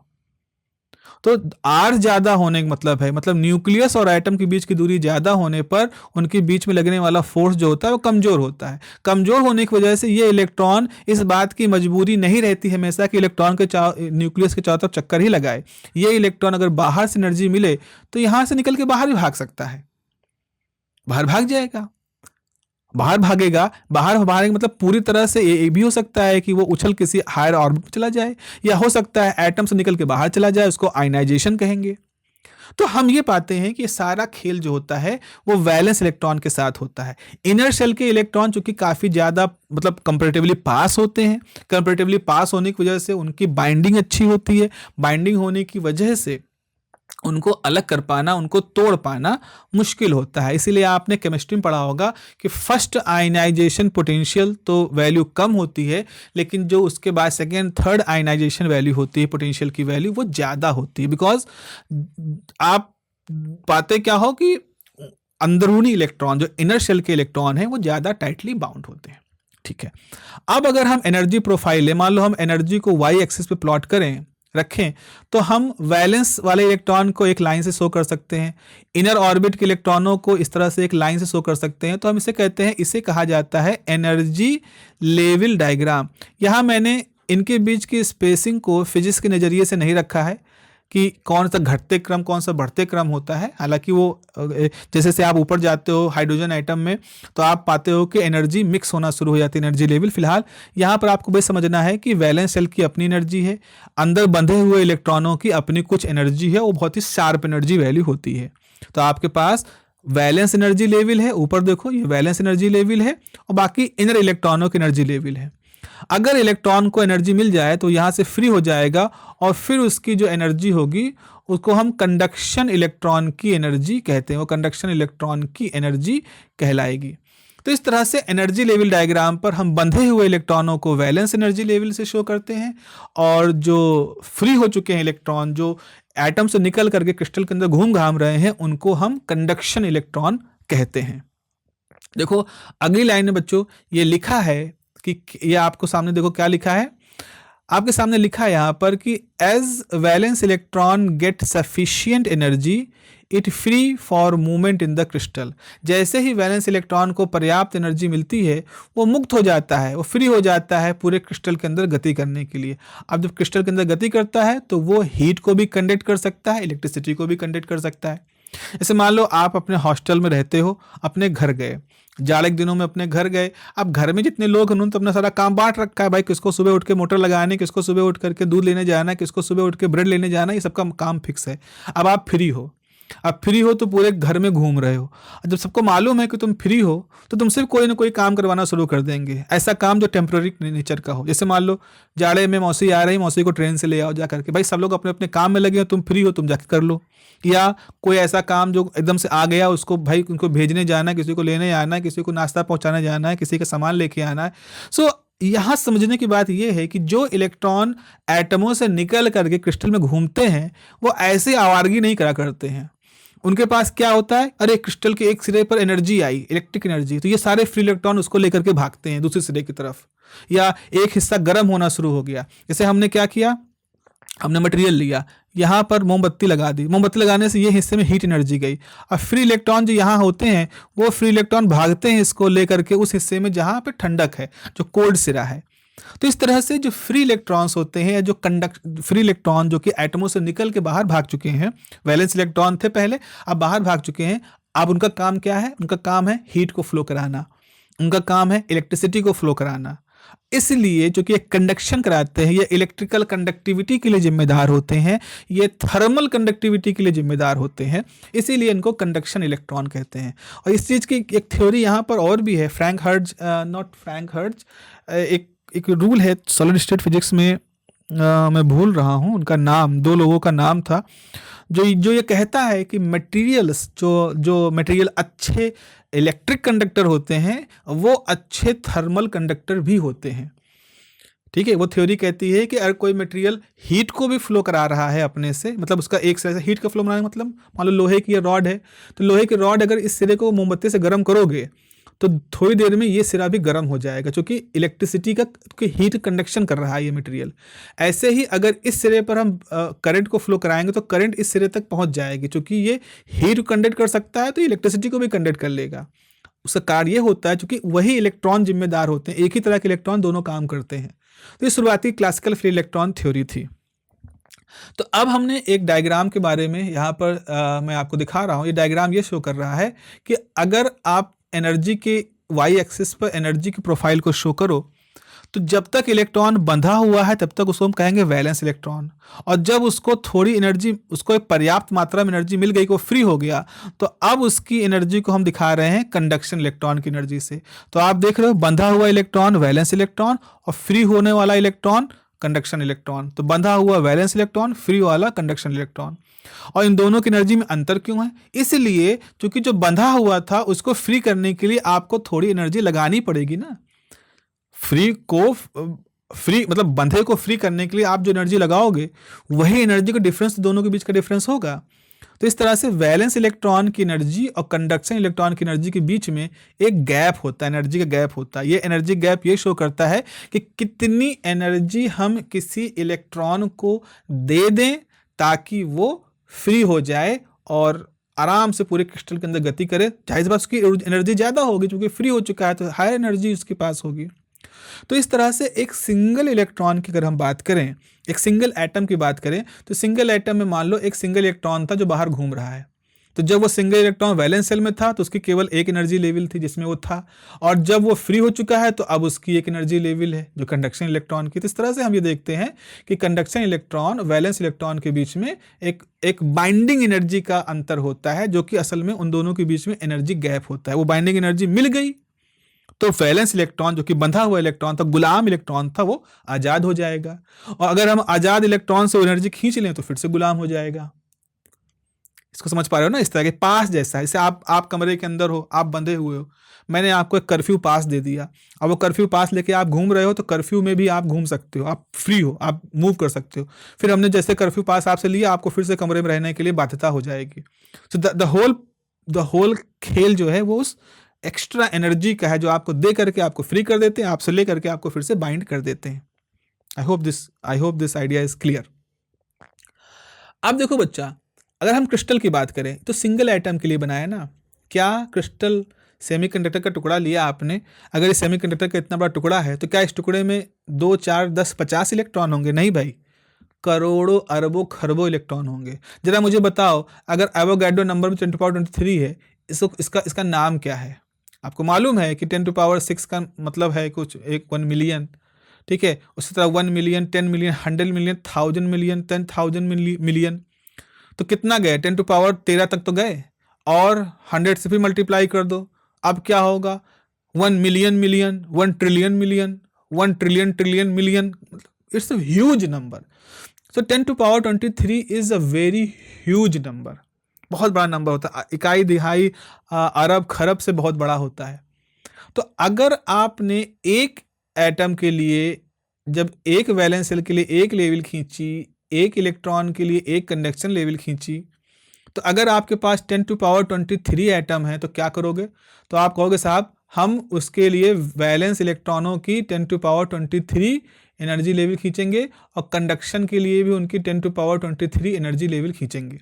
तो आर ज्यादा होने का मतलब न्यूक्लियस और एटम के बीच की दूरी ज्यादा होने पर उनके बीच में लगने वाला फोर्स जो होता है वो कमजोर होता है। कमजोर होने की वजह से ये इलेक्ट्रॉन इस बात की मजबूरी नहीं रहती हमेशा कि इलेक्ट्रॉन के न्यूक्लियस के चारों तरफ चक्कर ही लगाए। ये इलेक्ट्रॉन अगर बाहर से एनर्जी मिले तो यहां से निकल के बाहर भी भाग सकता है, बाहर भाग जाएगा। बाहर भागेगा, बाहर भागेगा मतलब पूरी तरह से ये भी हो सकता है कि वो उछल किसी हायर ऑर्बिट में चला जाए, या हो सकता है एटम से निकल के बाहर चला जाए, उसको आयनाइजेशन कहेंगे। तो हम ये पाते हैं कि सारा खेल जो होता है वो वैलेंस इलेक्ट्रॉन के साथ होता है। इनर शेल के इलेक्ट्रॉन चूंकि काफी ज्यादा कंपैरेटिवली पास होते हैं, कंपैरेटिवली पास होने की वजह से उनकी बाइंडिंग अच्छी होती है। बाइंडिंग होने की वजह से उनको अलग कर पाना, उनको तोड़ पाना मुश्किल होता है। इसीलिए आपने केमिस्ट्री में पढ़ा होगा कि फर्स्ट आयनाइजेशन पोटेंशियल तो वैल्यू कम होती है, लेकिन जो उसके बाद सेकेंड थर्ड आयनाइजेशन वैल्यू होती है पोटेंशियल की वैल्यू वो ज़्यादा होती है। बिकॉज आप पाते क्या हो कि अंदरूनी इलेक्ट्रॉन जो इनर शेल के इलेक्ट्रॉन है वो ज़्यादा टाइटली बाउंड होते हैं, ठीक है। अब अगर हम एनर्जी प्रोफाइल है, मान लो हम एनर्जी को वाई एक्सिस पे प्लॉट करें रखें तो हम वैलेंस वाले इलेक्ट्रॉन को एक लाइन से शो कर सकते हैं, इनर ऑर्बिट के इलेक्ट्रॉनों को इस तरह से एक लाइन से शो कर सकते हैं। तो हम इसे कहते हैं, इसे कहा जाता है एनर्जी लेवल डायग्राम। यहाँ मैंने इनके बीच की स्पेसिंग को फिजिक्स के नज़रिए से नहीं रखा है कि कौन सा घटते क्रम कौन सा बढ़ते क्रम होता है। हालांकि वो जैसे से आप ऊपर जाते हो हाइड्रोजन एटम में तो आप पाते हो कि एनर्जी मिक्स होना शुरू हो जाती है, एनर्जी लेवल। फिलहाल यहाँ पर आपको बस समझना है कि वैलेंस शेल की अपनी एनर्जी है, अंदर बंधे हुए इलेक्ट्रॉनों की अपनी कुछ एनर्जी है, वो बहुत ही शार्प एनर्जी वैल्यू होती है। तो आपके पास वैलेंस एनर्जी लेवल है, ऊपर देखो ये वैलेंस एनर्जी लेवल है, और बाकी इनर इलेक्ट्रॉनों की एनर्जी लेवल है। अगर इलेक्ट्रॉन को एनर्जी मिल जाए तो यहाँ से फ्री हो जाएगा, और फिर उसकी जो एनर्जी होगी उसको हम कंडक्शन इलेक्ट्रॉन की एनर्जी कहते हैं, वो कंडक्शन इलेक्ट्रॉन की एनर्जी कहलाएगी। तो इस तरह से एनर्जी लेवल डायग्राम पर हम बंधे हुए इलेक्ट्रॉनों को वैलेंस एनर्जी लेवल से शो करते हैं, और जो फ्री हो चुके हैं इलेक्ट्रॉन, जो एटम से निकल करके क्रिस्टल के अंदर घूम घाम रहे हैं, उनको हम कंडक्शन इलेक्ट्रॉन कहते हैं। देखो अगली लाइन में बच्चों ये लिखा है कि ये आपको सामने देखो क्या लिखा है, आपके सामने लिखा है यहाँ पर कि as valence electron get sufficient energy it free for movement in the crystal. जैसे ही वैलेंस इलेक्ट्रॉन को पर्याप्त एनर्जी मिलती है वो मुक्त हो जाता है, वो फ्री हो जाता है पूरे क्रिस्टल के अंदर गति करने के लिए। अब जब क्रिस्टल के अंदर गति करता है तो वो हीट को भी कंडक्ट कर सकता है, इलेक्ट्रिसिटी को भी कंडक्ट कर सकता है। जैसे मान लो आप अपने हॉस्टल में रहते हो, अपने घर गए, जाड़े के दिनों में अपने घर गए। अब घर में जितने लोग हैं उन्होंने तो अपना सारा काम बांट रखा है भाई, किसको सुबह उठ के मोटर लगाने, किसको सुबह उठ करके दूध लेने जाना है, किसको सुबह उठ के ब्रेड लेने जाना है, ये सबका काम फिक्स है। अब आप फ्री हो, अब फ्री हो तो पूरे घर में घूम रहे हो। जब सबको मालूम है कि तुम फ्री हो तो तुमसे कोई ना कोई काम करवाना शुरू कर देंगे, ऐसा काम जो टेम्प्रेरी नेचर का हो। जैसे मान लो जाड़े में मौसी आ रही, मौसी को ट्रेन से ले आओ जा करके, भाई सब लोग अपने अपने काम में लगे हो, तुम फ्री हो तुम जाकर कर लो। या कोई ऐसा काम जो एकदम से आ गया, उसको भाई उनको भेजने जाना है, किसी को लेने आना है, किसी को नाश्ता पहुंचाने जाना है, किसी का सामान लेके आना है। सो यहाँ समझने की बात यह है कि जो इलेक्ट्रॉन एटमों से निकल करके क्रिस्टल में घूमते हैं वो ऐसे आवारगी नहीं करा करते हैं। उनके पास क्या होता है, अरे क्रिस्टल के एक सिरे पर एनर्जी आई, इलेक्ट्रिक एनर्जी, तो ये सारे फ्री इलेक्ट्रॉन उसको लेकर के भागते हैं दूसरे सिरे की तरफ। या एक हिस्सा गर्म होना शुरू हो गया, जैसे हमने क्या किया, हमने मटेरियल लिया, यहाँ पर मोमबत्ती लगा दी, मोमबत्ती लगाने से ये हिस्से में हीट एनर्जी गई, और फ्री इलेक्ट्रॉन जो यहाँ होते हैं वो फ्री इलेक्ट्रॉन भागते हैं इसको लेकर के उस हिस्से में जहाँ पे ठंडक है, जो कोल्ड सिरा है। तो इस तरह से जो फ्री इलेक्ट्रॉन्स होते हैं, जो फ्री इलेक्ट्रॉन जो कि एटमों से निकल के बाहर भाग चुके हैं, वैलेंस इलेक्ट्रॉन थे पहले, अब बाहर भाग चुके हैं, अब उनका काम क्या है, उनका काम है हीट को फ्लो कराना, उनका काम है इलेक्ट्रिसिटी को फ्लो कराना। इसलिए जो कि कंडक्शन कराते हैं, ये इलेक्ट्रिकल कंडक्टिविटी के लिए जिम्मेदार होते हैं, ये थर्मल कंडक्टिविटी के लिए जिम्मेदार होते हैं, इसीलिए इनको कंडक्शन इलेक्ट्रॉन कहते हैं। और इस चीज़ की एक थ्योरी यहाँ पर और भी है, Franck Hertz, not Franck Hertz, एक रूल है सॉलिड स्टेट फिजिक्स में, मैं भूल रहा हूँ उनका नाम, दो लोगों का नाम था, जो ये कहता है कि मटेरियल्स जो मटेरियल अच्छे इलेक्ट्रिक कंडक्टर होते हैं वो अच्छे थर्मल कंडक्टर भी होते हैं। ठीक है, वो थ्योरी कहती है कि अगर कोई मटेरियल हीट को भी फ्लो करा रहा है अपने से, मतलब उसका एक सिरे से हीट का फ्लो बनाना, मतलब मान लो लोहे की रॉड है, तो लोहे की रॉड अगर इस सिरे को मोमबत्ती से गर्म करोगे तो थोड़ी देर में ये सिरा भी गर्म हो जाएगा, क्योंकि इलेक्ट्रिसिटी का हीट कंडक्शन कर रहा है ये मटेरियल। ऐसे ही अगर इस सिरे पर हम करंट को फ्लो कराएंगे तो करंट इस सिरे तक पहुंच जाएगी, क्योंकि ये हीट कंडक्ट कर सकता है तो इलेक्ट्रिसिटी को भी कंडक्ट कर लेगा। उसका कार्य ये होता है क्योंकि वही इलेक्ट्रॉन जिम्मेदार होते हैं, एक ही तरह के इलेक्ट्रॉन दोनों काम करते हैं। तो ये शुरुआती क्लासिकल फ्री इलेक्ट्रॉन थ्योरी थी। तो अब हमने एक डायग्राम के बारे में यहाँ पर मैं आपको दिखा रहा हूँ। ये डायग्राम ये शो कर रहा है कि अगर आप एनर्जी के वाई एक्सिस पर एनर्जी की प्रोफाइल को शो करो तो जब तक इलेक्ट्रॉन बंधा हुआ है तब तक उसको हम कहेंगे वैलेंस इलेक्ट्रॉन, और जब उसको थोड़ी एनर्जी, उसको एक पर्याप्त मात्रा में एनर्जी मिल गई, को फ्री हो गया, तो अब उसकी एनर्जी को हम दिखा रहे हैं कंडक्शन इलेक्ट्रॉन की एनर्जी से। तो आप देख रहे हो बंधा हुआ इलेक्ट्रॉन वैलेंस इलेक्ट्रॉन और फ्री होने वाला इलेक्ट्रॉन कंडक्शन इलेक्ट्रॉन। तो बंधा हुआ वैलेंस इलेक्ट्रॉन, फ्री वाला कंडक्शन इलेक्ट्रॉन। और इन दोनों की एनर्जी में अंतर क्यों है? इसलिए क्योंकि जो बंधा हुआ था उसको फ्री करने के लिए आपको थोड़ी एनर्जी लगानी पड़ेगी ना। फ्री मतलब बंधे को फ्री करने के लिए आप जो एनर्जी लगाओगे वही एनर्जी का डिफरेंस दोनों के बीच का डिफरेंस होगा। तो इस तरह से वैलेंस इलेक्ट्रॉन की एनर्जी और कंडक्शन इलेक्ट्रॉन की एनर्जी के बीच में एक गैप होता है, एनर्जी का गैप होता है। ये एनर्जी गैप ये शो करता है कि कितनी एनर्जी हम किसी इलेक्ट्रॉन को दे दें ताकि वो फ्री हो जाए और आराम से पूरे क्रिस्टल के अंदर गति करे। जाहिर सी बात उसकी एनर्जी ज़्यादा होगी, क्योंकि फ्री हो चुका है तो हायर एनर्जी उसके पास होगी। तो इस तरह से एक सिंगल इलेक्ट्रॉन की अगर हम बात करें, एक सिंगल एटम की बात करें, तो सिंगल एटम में मान लो एक सिंगल इलेक्ट्रॉन था जो बाहर घूम रहा है। तो जब वो सिंगल इलेक्ट्रॉन वैलेंस शेल में था तो उसकी केवल एक एनर्जी लेवल थी जिसमें वो था, और जब वो फ्री हो चुका है तो अब उसकी एक एनर्जी लेवल है जो कंडक्शन इलेक्ट्रॉन की। तो इस तरह से हम ये देखते हैं कि कंडक्शन इलेक्ट्रॉन वैलेंस इलेक्ट्रॉन के बीच में एक बाइंडिंग एनर्जी का अंतर होता है, जो कि असल में उन दोनों के बीच में एनर्जी गैप होता है। वो बाइंडिंग एनर्जी मिल गई तो वैलेंस इलेक्ट्रॉन जो कि बंधा हुआ इलेक्ट्रॉन था, गुलाम इलेक्ट्रॉन था, वो आज़ाद हो जाएगा। और अगर हम आज़ाद इलेक्ट्रॉन से एनर्जी खींच लें तो फिर से गुलाम हो जाएगा। इसको समझ पा रहे हो ना? इस तरह के पास जैसा, जैसे आप कमरे के अंदर हो, आप बंधे हुए हो, मैंने आपको एक कर्फ्यू पास दे दिया, अब वो कर्फ्यू पास लेके आप घूम रहे हो, तो कर्फ्यू में भी आप घूम सकते हो, आप फ्री हो, आप मूव कर सकते हो। फिर हमने जैसे कर्फ्यू पास आपसे लिया, आपको फिर से कमरे में रहने के लिए बाध्यता हो जाएगी। तो द होल खेल जो है वो उस एक्स्ट्रा एनर्जी का है जो आपको दे करके आपको फ्री कर देते हैं, आपसे ले करके आपको फिर से बाइंड कर देते हैं। I hope this idea is clear. अब देखो बच्चा, अगर हम क्रिस्टल की बात करें तो सिंगल एटम के लिए बनाया ना, क्या क्रिस्टल सेमीकंडक्टर का टुकड़ा लिया आपने, अगर इस सेमीकंडक्टर का इतना बड़ा टुकड़ा है तो क्या इस टुकड़े में 2, 4, 10, 50 इलेक्ट्रॉन होंगे? नहीं भाई, करोड़ों अरबों खरबों इलेक्ट्रॉन होंगे। जरा मुझे बताओ, अगर एवोगैड्रो नंबर में 10⁻23 है, इसका नाम क्या है? आपको मालूम है कि 10⁻6 का मतलब है कुछ 1 मिलियन, ठीक है? उसी तरह 1 million, 10 million, 100 million, 1000 million, 10,000 million, तो कितना गए? 10⁻13 तक तो गए, और 100 से फिर मल्टीप्लाई कर दो। अब क्या होगा? 1 million million, 1 trillion million, 1 trillion trillion million. It's a huge number. So 10⁻23 is a very huge number, बहुत बड़ा नंबर होता है। इकाई दिहाई अरब खरब से बहुत बड़ा होता है। तो अगर आपने एक एटम के लिए, जब एक वैलेंस शेल के लिए एक लेवल खींची, एक इलेक्ट्रॉन के लिए एक कंडक्शन लेवल खींची, तो अगर आपके पास 10⁻23 एटम है तो क्या करोगे? तो आप कहोगे साहब हम उसके लिए वैलेंस इलेक्ट्रॉनों की 10⁻23 एनर्जी लेवल खींचेंगे, और कंडक्शन के लिए भी उनकी 10⁻23 एनर्जी लेवल खींचेंगे।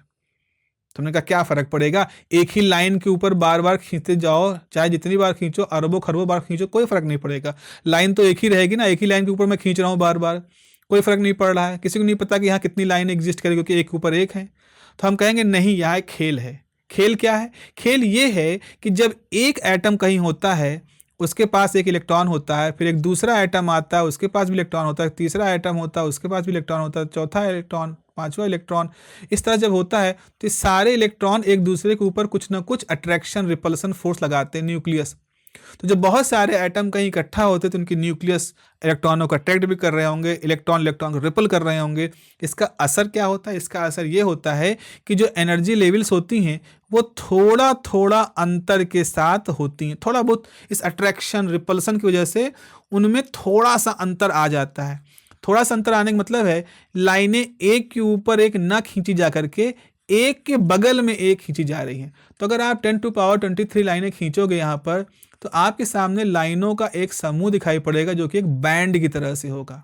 तुमने कहा क्या फ़र्क पड़ेगा, एक ही लाइन के ऊपर बार बार खींचते जाओ, चाहे जितनी बार खींचो, अरबों खरबों बार खींचो, कोई फ़र्क नहीं पड़ेगा। लाइन तो एक ही रहेगी ना, एक ही लाइन के ऊपर मैं खींच रहा हूँ बार बार, कोई फ़र्क नहीं पड़ रहा है। किसी को नहीं पता कि यहाँ कितनी लाइन एग्जिस्ट करेगी, क्योंकि एक के ऊपर एक है। तो हम कहेंगे नहीं, यहाँ एक खेल है। खेल क्या है? खेल ये है कि जब एक एटम कहीं होता है, उसके पास एक इलेक्ट्रॉन होता है, फिर एक दूसरा एटम आता है, उसके पास भी इलेक्ट्रॉन होता है, तीसरा एटम होता है, उसके पास भी इलेक्ट्रॉन होता है, चौथा इलेक्ट्रॉन, पांचवा इलेक्ट्रॉन। इस तरह जब होता है तो सारे इलेक्ट्रॉन एक दूसरे के ऊपर कुछ ना कुछ अट्रैक्शन रिपल्सन फोर्स लगाते हैं, न्यूक्लियस। तो जब बहुत सारे एटम कहीं इकट्ठा होते तो उनकी न्यूक्लियस इलेक्ट्रॉनों को अट्रैक्ट भी कर रहे होंगे, इलेक्ट्रॉन को रिपल कर रहे होंगे। इसका असर क्या होता है? इसका असर ये होता है कि जो एनर्जी लेवल्स होती हैं वो थोड़ा थोड़ा अंतर के साथ होती हैं, थोड़ा बहुत इस अट्रैक्शन रिपल्सन की वजह से उनमें थोड़ा सा अंतर आ जाता है। थोड़ा सा अंतर आने का मतलब है लाइनें एक के ऊपर एक ना खींची जा करके एक के बगल में एक खींची जा रही हैं। तो अगर आप 10⁻23 लाइनें खींचोगे यहाँ पर, तो आपके सामने लाइनों का एक समूह दिखाई पड़ेगा जो कि एक बैंड की तरह से होगा।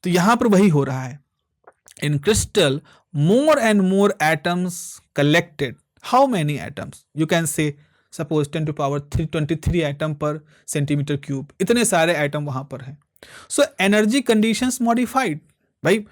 तो यहां पर वही हो रहा है। In crystal more and more atoms collected. How many atoms? You can say suppose 10⁻23 atom पर सेंटीमीटर क्यूब, इतने सारे एटम वहां पर हैं। So energy conditions modified. भाई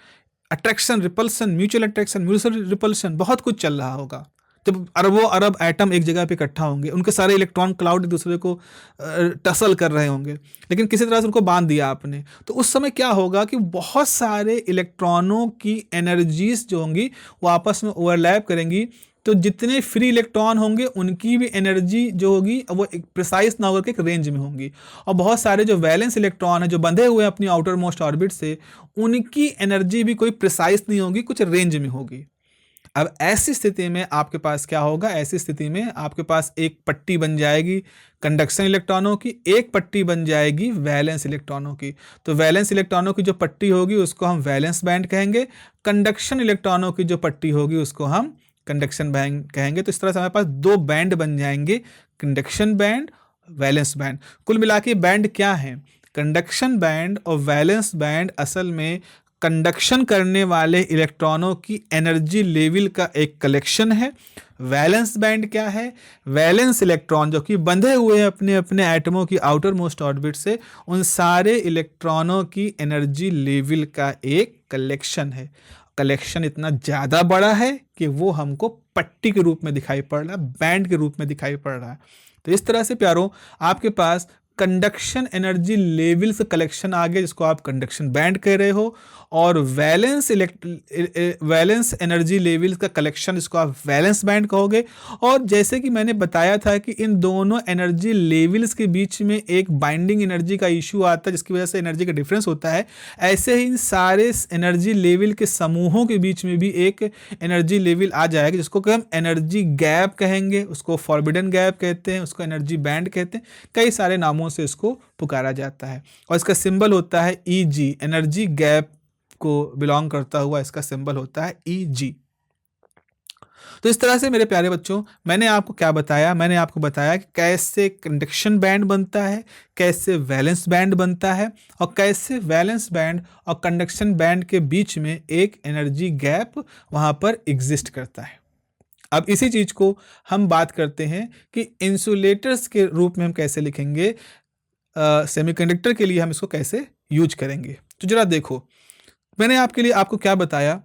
attraction, repulsion, mutual attraction, mutual repulsion, बहुत कुछ चल रहा होगा। जब अरबों अरब एटम एक जगह पे इकट्ठा होंगे, उनके सारे इलेक्ट्रॉन क्लाउड एक दूसरे को टसल कर रहे होंगे, लेकिन किसी तरह से उनको बांध दिया आपने, तो उस समय क्या होगा कि बहुत सारे इलेक्ट्रॉनों की एनर्जीज जो होंगी वो आपस में ओवरलैप करेंगी। तो जितने फ्री इलेक्ट्रॉन होंगे उनकी भी एनर्जी जो होगी वो एक प्रिसाइज ना होकर के एक रेंज में होंगी, और बहुत सारे जो वैलेंस इलेक्ट्रॉन है जो बंधे हुए हैं अपनी आउटर मोस्ट ऑर्बिट से, उनकी एनर्जी भी कोई प्रिसाइज नहीं होगी, कुछ रेंज में होगी। अब ऐसी स्थिति में आपके पास क्या होगा, ऐसी स्थिति में आपके पास एक पट्टी बन जाएगी कंडक्शन इलेक्ट्रॉनों की, एक पट्टी बन जाएगी वैलेंस इलेक्ट्रॉनों की। तो वैलेंस इलेक्ट्रॉनों की जो पट्टी होगी उसको हम वैलेंस बैंड कहेंगे, कंडक्शन इलेक्ट्रॉनों की जो पट्टी होगी उसको हम कंडक्शन बैंड कहेंगे। तो इस तरह से हमारे पास दो बैंड बन जाएंगे, कंडक्शन बैंड, वैलेंस बैंड। कुल मिला के बैंड क्या है, कंडक्शन बैंड और वैलेंस बैंड असल में कंडक्शन करने वाले इलेक्ट्रॉनों की एनर्जी लेवल का एक कलेक्शन है। वैलेंस बैंड क्या है, वैलेंस इलेक्ट्रॉन जो कि बंधे हुए हैं अपने अपने एटमों की आउटर मोस्ट ऑर्बिट से, उन सारे इलेक्ट्रॉनों की एनर्जी लेवल का एक कलेक्शन है। कलेक्शन इतना ज़्यादा बड़ा है कि वो हमको पट्टी के रूप में दिखाई पड़ रहा है, बैंड के रूप में दिखाई पड़ रहा है। तो इस तरह से प्यारों आपके पास कंडक्शन एनर्जी लेवल्स कलेक्शन आ गया जिसको आप कंडक्शन बैंड कह रहे हो, और वैलेंस एनर्जी लेवल्स का कलेक्शन जिसको आप वैलेंस बैंड कहोगे। और जैसे कि मैंने बताया था कि इन दोनों एनर्जी लेवल्स के बीच में एक बाइंडिंग एनर्जी का इशू आता है जिसकी वजह से एनर्जी का डिफरेंस होता है, ऐसे ही इन सारे एनर्जी लेवल के समूहों के बीच में भी एक एनर्जी लेवल आ जाएगा जिसको कि हम एनर्जी गैप कहेंगे, उसको फॉरबिडन गैप कहते हैं, उसको एनर्जी बैंड कहते हैं, कई सारे नामों से इसको पुकारा जाता है। और इसका सिंबल होता है Eg, एनर्जी गैप को बिलोंग करता हुआ इसका सिंबल होता है Eg। तो इस तरह से मेरे प्यारे बच्चों मैंने आपको क्या बताया, मैंने आपको बताया कि कैसे कंडक्शन बैंड बनता है, कैसे वैलेंस बैंड बनता है, और कैसे वैलेंस बैंड और कंडक्शन बैंड के बीच में एक एनर्जी गैप वहां पर एग्जिस्ट करता है। अब इसी चीज को हम बात करते हैं कि इंसुलेटर्स के रूप में हम कैसे लिखेंगे, सेमीकंडक्टर के लिए हम इसको कैसे यूज करेंगे। तो जरा देखो, मैंने आपके लिए आपको क्या बताया,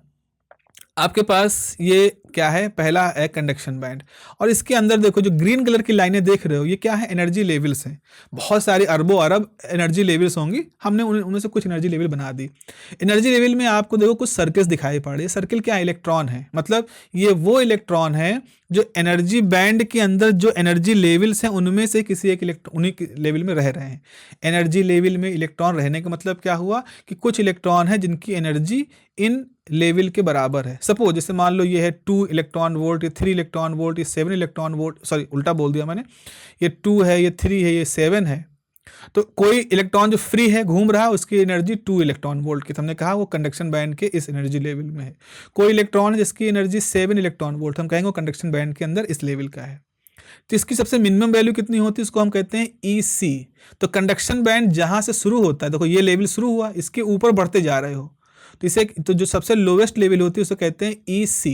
आपके पास ये क्या है, पहला है कंडक्शन बैंड, और इसके अंदर देखो जो ग्रीन कलर की लाइनें देख रहे हो ये क्या है, एनर्जी लेवल्स हैं। बहुत सारी अरबों अरब एनर्जी लेवल्स होंगी, हमने उनमें से कुछ एनर्जी लेवल बना दी। एनर्जी लेवल में आपको देखो कुछ सर्कल्स दिखाई पड़ रहे हैं। सर्कल क्या है, इलेक्ट्रॉन है, मतलब ये वो इलेक्ट्रॉन है जो एनर्जी बैंड के अंदर जो एनर्जी लेवल्स हैं उनमें से किसी एक उन्हीं लेवल में रह रहे हैं। एनर्जी लेवल में इलेक्ट्रॉन रहने का मतलब क्या हुआ कि कुछ इलेक्ट्रॉन है जिनकी एनर्जी इन लेवल के बराबर है। सपोज जैसे मान लो ये है 2 इलेक्ट्रॉन वोल्ट, ये 3 इलेक्ट्रॉन वोल्ट, ये 7 इलेक्ट्रॉन वोल्ट, सॉरी उल्टा बोल दिया मैंने, ये 2 है, ये 3 है, ये 7 है। तो कोई इलेक्ट्रॉन जो फ्री है घूम रहा है उसकी एनर्जी 2 इलेक्ट्रॉन वोल्ट की, हमने कहा वो कंडक्शन बैंड के इस एनर्जी लेवल में है। कोई इलेक्ट्रॉन जिसकी एनर्जी 7 इलेक्ट्रॉन वोल्ट, हम कहेंगे वो कंडक्शन बैंड के अंदर इस लेवल का है। तो इसकी सबसे मिनिमम वैल्यू कितनी होती है, इसको हम कहते हैं EC। तो कंडक्शन बैंड जहां से शुरू होता है, देखो ये लेवल शुरू हुआ, इसके ऊपर बढ़ते जा रहे हो तो इसे, तो जो सबसे लोवेस्ट लेवल होती है उसे कहते हैं EC,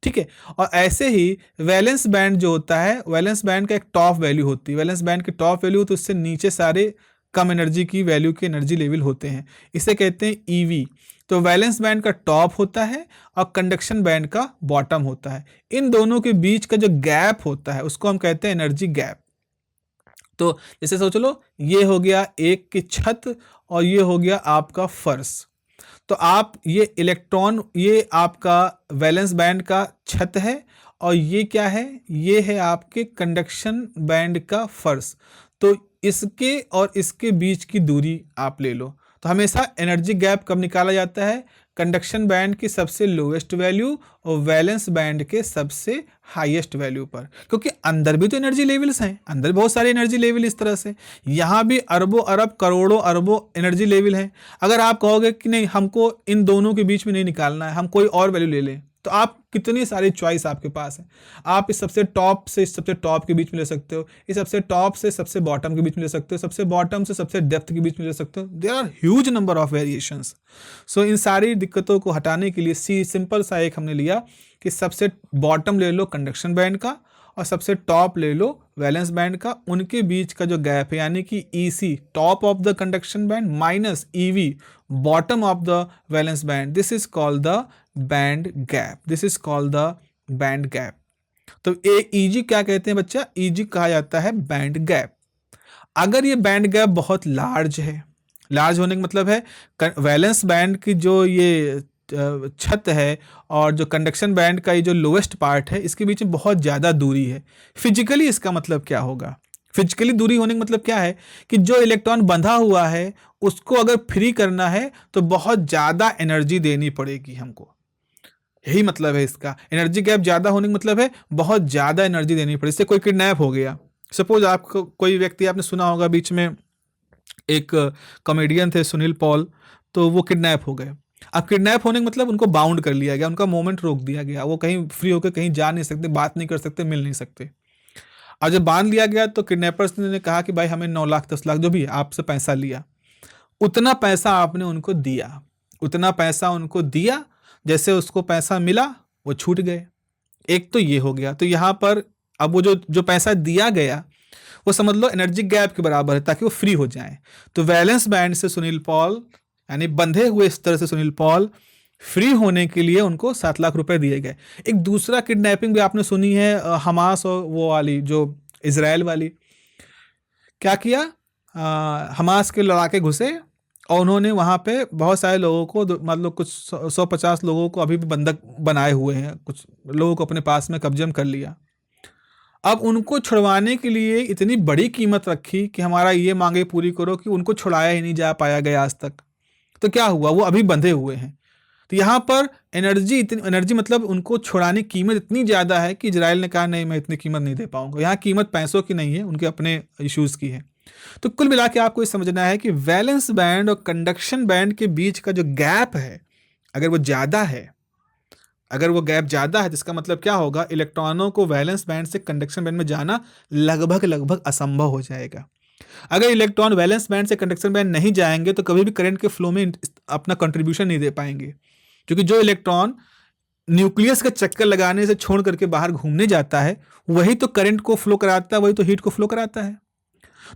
ठीक है। और ऐसे ही वैलेंस बैंड जो होता है, वैलेंस बैंड का एक टॉप वैल्यू होती है, वैलेंस बैंड की टॉप वैल्यू तो उससे नीचे सारे कम एनर्जी की वैल्यू के एनर्जी लेवल होते हैं, इसे कहते हैं EV। तो वैलेंस बैंड का टॉप होता है और कंडक्शन बैंड का बॉटम होता है। इन दोनों के बीच का जो गैप होता है उसको हम कहते हैं एनर्जी गैप। तो जैसे सोच लो ये हो गया एक की छत और ये हो गया आपका फर्श। तो आप ये इलेक्ट्रॉन, ये आपका वैलेंस बैंड का छत है और ये क्या है, ये है आपके कंडक्शन बैंड का फर्श। तो इसके और इसके बीच की दूरी आप ले लो। तो हमेशा एनर्जी गैप कब निकाला जाता है, कंडक्शन बैंड की सबसे लोवेस्ट वैल्यू और वैलेंस बैंड के सबसे हाईएस्ट वैल्यू पर, क्योंकि अंदर भी तो एनर्जी लेवल्स हैं, अंदर बहुत सारे एनर्जी लेवल इस तरह से, यहाँ भी अरबों अरब करोड़ों अरबों एनर्जी लेवल हैं। अगर आप कहोगे कि नहीं हमको इन दोनों के बीच में नहीं निकालना है, हम कोई और वैल्यू ले लें, तो आप कितनी सारी चॉइस आपके पास है। आप इस सबसे टॉप से इस सबसे टॉप के बीच में ले सकते हो, इस सबसे टॉप से सबसे बॉटम के बीच में ले सकते हो, सबसे बॉटम से सबसे डेप्थ के बीच में ले सकते हो। There are huge number of variations. So इन सारी दिक्कतों को हटाने के लिए सिंपल सा एक हमने लिया कि सबसे बॉटम ले लो कंडक्शन बैंड का और सबसे टॉप ले लो वैलेंस बैंड का, उनके बीच का जो गैप है यानी कि EC top of the conduction band minus EV bottom of the valence band, this is called the band gap, this is called the band gap. तो EG क्या कहते हैं बच्चा, EG कहा जाता है बैंड गैप। अगर ये बैंड गैप बहुत लार्ज है, लार्ज होने का मतलब है वैलेंस बैंड की जो ये छत है और जो कंडक्शन बैंड का ये जो लोएस्ट पार्ट है इसके बीच में बहुत ज़्यादा दूरी है। फिजिकली इसका मतलब क्या होगा, फिजिकली दूरी होने का मतलब क्या है कि जो इलेक्ट्रॉन बंधा हुआ है उसको अगर फ्री करना है तो बहुत ज़्यादा एनर्जी देनी पड़ेगी हमको। यही मतलब है इसका। एनर्जी गैप ज़्यादा होने का मतलब है बहुत ज़्यादा एनर्जी देनी पड़ी। इससे कोई किडनैप हो गया, सपोज आपको कोई व्यक्ति, आपने सुना होगा बीच में एक कॉमेडियन थे सुनील पॉल, तो वो किडनैप हो गए। अब किडनैप होने का मतलब उनको बाउंड कर लिया गया, उनका मूवमेंट रोक दिया गया, वो कहीं फ्री होकर कहीं जा नहीं सकते, बात नहीं कर सकते, मिल नहीं सकते। और जब बांध लिया गया तो किडनैपर्स ने कहा कि भाई हमें 9 लाख 10 लाख जो भी है आपसे पैसा लिया, उतना पैसा आपने उनको दिया, उतना पैसा उनको दिया, जैसे उसको पैसा मिला वो छूट गए। एक तो ये हो गया। तो यहाँ पर अब वो जो जो पैसा दिया गया वो समझ लो एनर्जी गैप के बराबर है, ताकि वो फ्री हो जाए। तो वैलेंस बैंड से सुनील पॉल, यानी बंधे हुए स्तर से सुनील पॉल फ्री होने के लिए उनको 7 लाख रुपए दिए गए। एक दूसरा किडनैपिंग भी आपने सुनी है, हमास और वो वाली जो इजराइल वाली। क्या किया, हमास के लड़ाके घुसे और उन्होंने वहाँ पे बहुत सारे लोगों को, मतलब कुछ 150 लोगों को अभी भी बंधक बनाए हुए हैं, कुछ लोगों को अपने पास में कब्जे में कर लिया। अब उनको छुड़वाने के लिए इतनी बड़ी कीमत रखी कि हमारा ये मांगे पूरी करो, कि उनको छुड़ाया ही नहीं जा पाया गया आज तक। तो क्या हुआ, वो अभी बंधे हुए हैं। तो यहाँ पर एनर्जी मतलब उनको छुड़ाने की कीमत इतनी ज़्यादा है कि इजराइल ने कहा नहीं, मैं इतनी कीमत नहीं दे पाऊंगा। यहाँ कीमत पैसों की नहीं है, उनके अपने इश्यूज़ की है। तो कुल मिला के आपको ये समझना है कि वैलेंस बैंड और कंडक्शन बैंड के बीच का जो गैप है, अगर वो ज़्यादा है, अगर वो गैप ज़्यादा है, जिसका मतलब क्या होगा, इलेक्ट्रॉनों को वैलेंस बैंड से कंडक्शन बैंड में जाना लगभग असंभव हो जाएगा। अगर इलेक्ट्रॉन वैलेंस बैंड से कंडक्शन बैंड नहीं जाएंगे तो कभी भी करंट के फ्लो में अपना कंट्रीब्यूशन नहीं दे पाएंगे, क्योंकि जो इलेक्ट्रॉन न्यूक्लियस का चक्कर लगाने से छोड़ करके बाहर घूमने जाता है, वही तो करंट को फ्लो कराता है, वही तो हीट को फ्लो कराता है।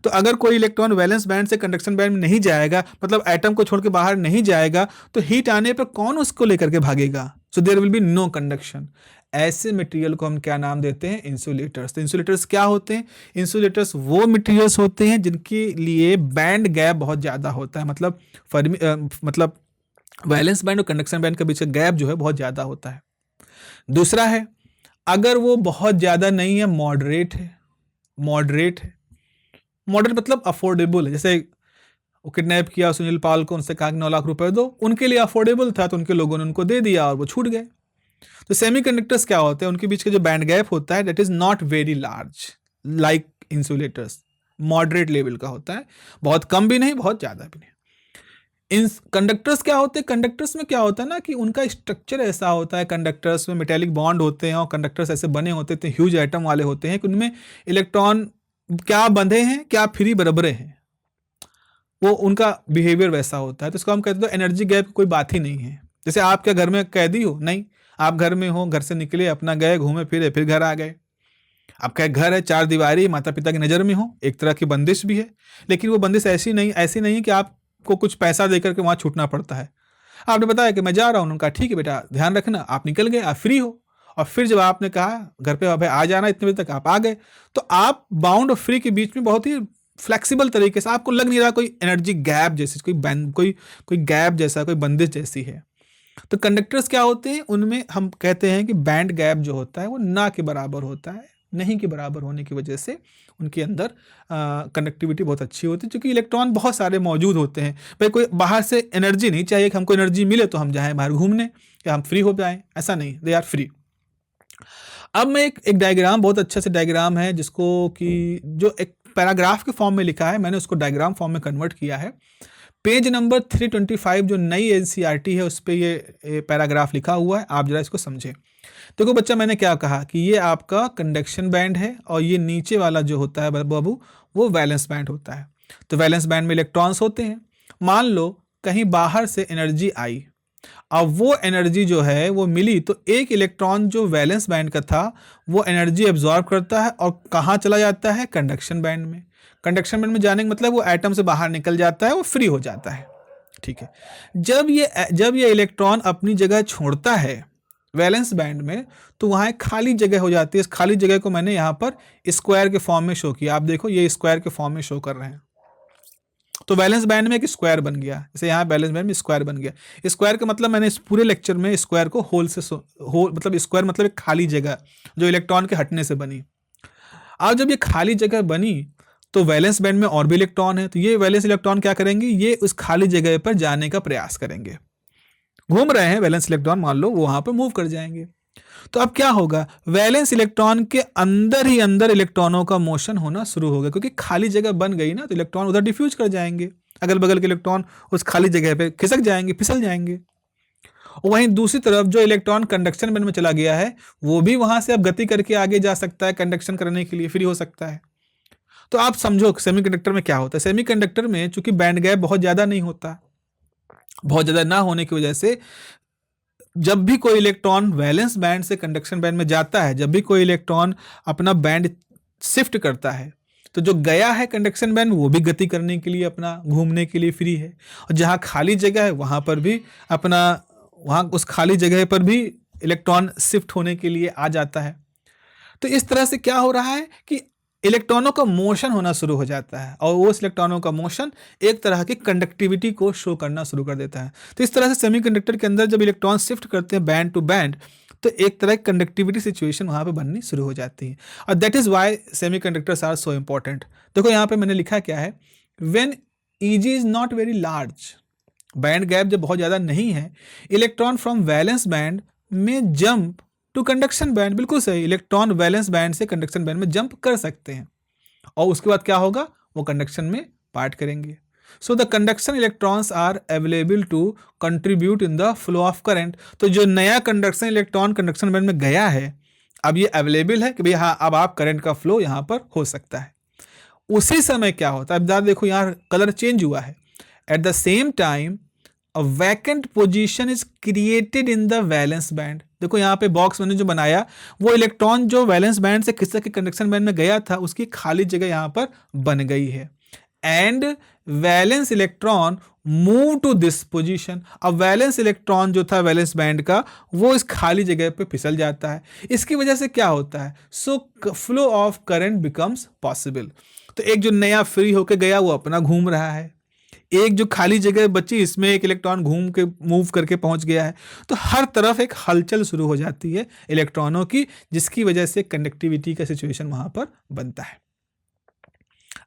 तो अगर कोई इलेक्ट्रॉन वैलेंस बैंड से कंडक्शन बैंड में नहीं जाएगा, मतलब एटम को छोड़ के बाहर नहीं जाएगा, तो हीट आने पर कौन उसको लेकर के भागेगा? So there will be no conduction. ऐसे मटेरियल को हम क्या नाम देते हैं? इंसुलेटर्स। तो इंसुलेटर्स क्या होते हैं? इंसुलेटर्स वो मटेरियल्स होते हैं जिनके लिए बैंड गैप बहुत ज़्यादा होता है, मतलब वैलेंस बैंड और कंडक्शन बैंड के बीच का गैप जो है बहुत ज़्यादा होता है। दूसरा है, अगर वो बहुत ज़्यादा नहीं है, मॉडरेट है। मॉडरेट मतलब अफोर्डेबल है। जैसे वो किडनैप किया सुनील पाल को, उनसे कहा कि 9 लाख रुपए दो, उनके लिए अफोर्डेबल था तो उनके लोगों ने उनको दे दिया और वो छूट गए। तो सेमीकंडक्टर्स क्या होते हैं? उनके बीच का जो बैंड गैप होता है that is not very large like insulators, moderate level का होता है, बहुत कम भी नहीं, बहुत ज़्यादा भी नहीं। इन कंडक्टर्स क्या होते हैं? कंडक्टर्स में क्या होता है ना कि उनका स्ट्रक्चर ऐसा होता है, कंडक्टर्स में मेटेलिक बॉन्ड होते हैं और कंडक्टर्स ऐसे बने होते हैं, ह्यूज एटम वाले होते हैं कि उनमें इलेक्ट्रॉन क्या बंधे हैं, क्या फ्री बराबरे हैं, वो उनका बिहेवियर वैसा होता है। तो इसको हम कहते हैं एनर्जी गैप कोई बात ही नहीं है। जैसे आप क्या घर में कैदी हो? नहीं, आप घर में हो, घर से निकले, अपना गए, घूमे फिरे, फिर घर आ गए। आपका घर है, 4 दीवारी, माता पिता की नज़र में हो, एक तरह की बंदिश भी है, लेकिन वो बंदिश ऐसी नहीं कि आपको कुछ पैसा देकर के वहाँ छूटना पड़ता है। आपने बताया कि मैं जा रहा हूँ, उनका ठीक है बेटा, ध्यान रखना, आप निकल गए, आप फ्री हो। और फिर जब आपने कहा घर पे भाई आ जाना इतने बजे तक, आप आ गए। तो आप बाउंड और फ्री के बीच में बहुत ही फ्लेक्सिबल तरीके से, आपको लग नहीं रहा कोई एनर्जी गैप जैसी, कोई गैप जैसा, कोई बंदिश जैसी है। तो कंडक्टर्स क्या होते हैं? उनमें हम कहते हैं कि बैंड गैप जो होता है वो ना के बराबर होता है। नहीं के बराबर होने की वजह से उनके अंदर कंडक्टिविटी बहुत अच्छी होती है, क्योंकि इलेक्ट्रॉन बहुत सारे मौजूद होते हैं। भाई कोई बाहर से एनर्जी नहीं चाहिए कि हमको एनर्जी मिले तो हम जाएं बाहर घूमने या हम फ्री हो जाएं, ऐसा नहीं, दे आर फ्री। अब मैं एक डायग्राम, बहुत अच्छा से डायग्राम है जिसको कि जो एक पैराग्राफ के फॉर्म में लिखा है, मैंने उसको डायग्राम फॉर्म में कन्वर्ट किया है। पेज नंबर 325 जो नई एनसीईआरटी है उस पर ये पैराग्राफ लिखा हुआ है, आप जरा इसको समझें। देखो बच्चा, मैंने क्या कहा कि ये आपका कंडक्शन बैंड है और ये नीचे वाला जो होता है बाबू वो वैलेंस बैंड होता है। तो वैलेंस बैंड में इलेक्ट्रॉन्स होते हैं। मान लो कहीं बाहर से एनर्जी आई, अब वो एनर्जी जो है वो मिली, तो एक इलेक्ट्रॉन जो वैलेंस बैंड का था वो एनर्जी एब्जॉर्ब करता है और कहाँ चला जाता है? कंडक्शन बैंड में। कंडक्शन बैंड में जाने का मतलब वो एटम से बाहर निकल जाता है, वो फ्री हो जाता है। ठीक है, जब ये इलेक्ट्रॉन अपनी जगह छोड़ता है वैलेंस बैंड में, तो वहाँ एक खाली जगह हो जाती है। इस खाली जगह को मैंने यहाँ पर स्क्वायर के फॉर्म में शो किया। आप देखो ये स्क्वायर के फॉर्म में शो कर रहे हैं। तो वैलेंस बैंड में एक स्क्वायर बन गया, जैसे यहाँ वैलेंस बैंड में स्क्वायर बन गया। स्क्वायर का मतलब मैंने इस पूरे लेक्चर में स्क्वायर को होल मतलब स्क्वायर मतलब एक खाली जगह जो इलेक्ट्रॉन के हटने से बनी। अब जब ये खाली जगह बनी तो वैलेंस बैंड में और भी इलेक्ट्रॉन है, तो ये वैलेंस इलेक्ट्रॉन क्या करेंगे? ये उस खाली जगह पर जाने का प्रयास करेंगे। घूम रहे हैं वैलेंस इलेक्ट्रॉन, मान लो वो वहां पर मूव कर जाएंगे। तो अब क्या होगा, वैलेंस इलेक्ट्रॉन के अंदर ही अंदर इलेक्ट्रॉनों का मोशन होना शुरू होगा, क्योंकि खाली जगह बन गई ना, तो इलेक्ट्रॉन उधर डिफ्यूज कर जाएंगे, अगल बगल के इलेक्ट्रॉन उस खाली जगह पे खिसक जाएंगे, फिसल जाएंगे। और वहीं दूसरी तरफ जो इलेक्ट्रॉन कंडक्शन बैंड में चला गया है, वो भी वहां से अब गति करके आगे जा सकता है, कंडक्शन करने के लिए फ्री हो सकता है। तो आप समझो सेमीकंडक्टर में क्या होता है। सेमीकंडक्टर में चूंकि बैंड गैप बहुत ज्यादा नहीं होता, बहुत ज्यादा ना होने की वजह से जब भी कोई इलेक्ट्रॉन वैलेंस बैंड से कंडक्शन बैंड में जाता है, जब भी कोई इलेक्ट्रॉन अपना बैंड शिफ्ट करता है, तो जो गया है कंडक्शन बैंड वो भी गति करने के लिए, अपना घूमने के लिए फ्री है। और जहाँ खाली जगह है वहाँ पर भी अपना, वहाँ उस खाली जगह पर भी इलेक्ट्रॉन शिफ्ट होने के लिए आ जाता है। तो इस तरह से क्या हो रहा है कि इलेक्ट्रॉनों का मोशन होना शुरू हो जाता है, और वो इलेक्ट्रॉनों का मोशन एक तरह की कंडक्टिविटी को शो करना शुरू कर देता है। तो इस तरह से सेमीकंडक्टर के अंदर जब इलेक्ट्रॉन शिफ्ट करते हैं बैंड टू बैंड, तो एक तरह की कंडक्टिविटी सिचुएशन वहां पे बननी शुरू हो जाती है। और that is why semiconductors are so important. देखो यहाँ पे मैंने लिखा क्या है, when EG is not very large, band gap जब बहुत ज़्यादा नहीं है, इलेक्ट्रॉन फ्रॉम वैलेंस बैंड में जंप टू कंडक्शन बैंड। बिल्कुल सही, इलेक्ट्रॉन वैलेंस बैंड से कंडक्शन बैंड में जंप कर सकते हैं, और उसके बाद क्या होगा, वो कंडक्शन में पार्ट करेंगे। So the conduction electrons are available to contribute in the flow of current. तो जो नया कंडक्शन इलेक्ट्रॉन कंडक्शन बैंड में गया है, अब ये अवेलेबल है कि भाई हाँ, अब आप करंट का फ्लो यहाँ पर हो सकता है। उसी समय क्या होता है, अब ज़्यादा देखो यहाँ कलर चेंज हुआ है। At the same time a vacant position is created in the valence band. देखो यहाँ पे बॉक्स मैंने जो बनाया, वो इलेक्ट्रॉन जो वैलेंस बैंड से खिसक के कंडक्शन बैंड में गया था, उसकी खाली जगह यहाँ पर बन गई है। And valence electron move to this position. अब वैलेंस इलेक्ट्रॉन जो था वैलेंस बैंड का, वो इस खाली जगह पे फिसल जाता है। इसकी वजह से क्या होता है, so flow of current becomes possible. तो एक जो नया फ्री होके गया वो अपना घूम रहा है, एक जो खाली जगह बची इसमें एक इलेक्ट्रॉन घूम के मूव करके पहुंच गया है। तो हर तरफ एक हलचल शुरू हो जाती है इलेक्ट्रॉनों की, जिसकी वजह से कंडक्टिविटी का सिचुएशन वहां पर बनता है।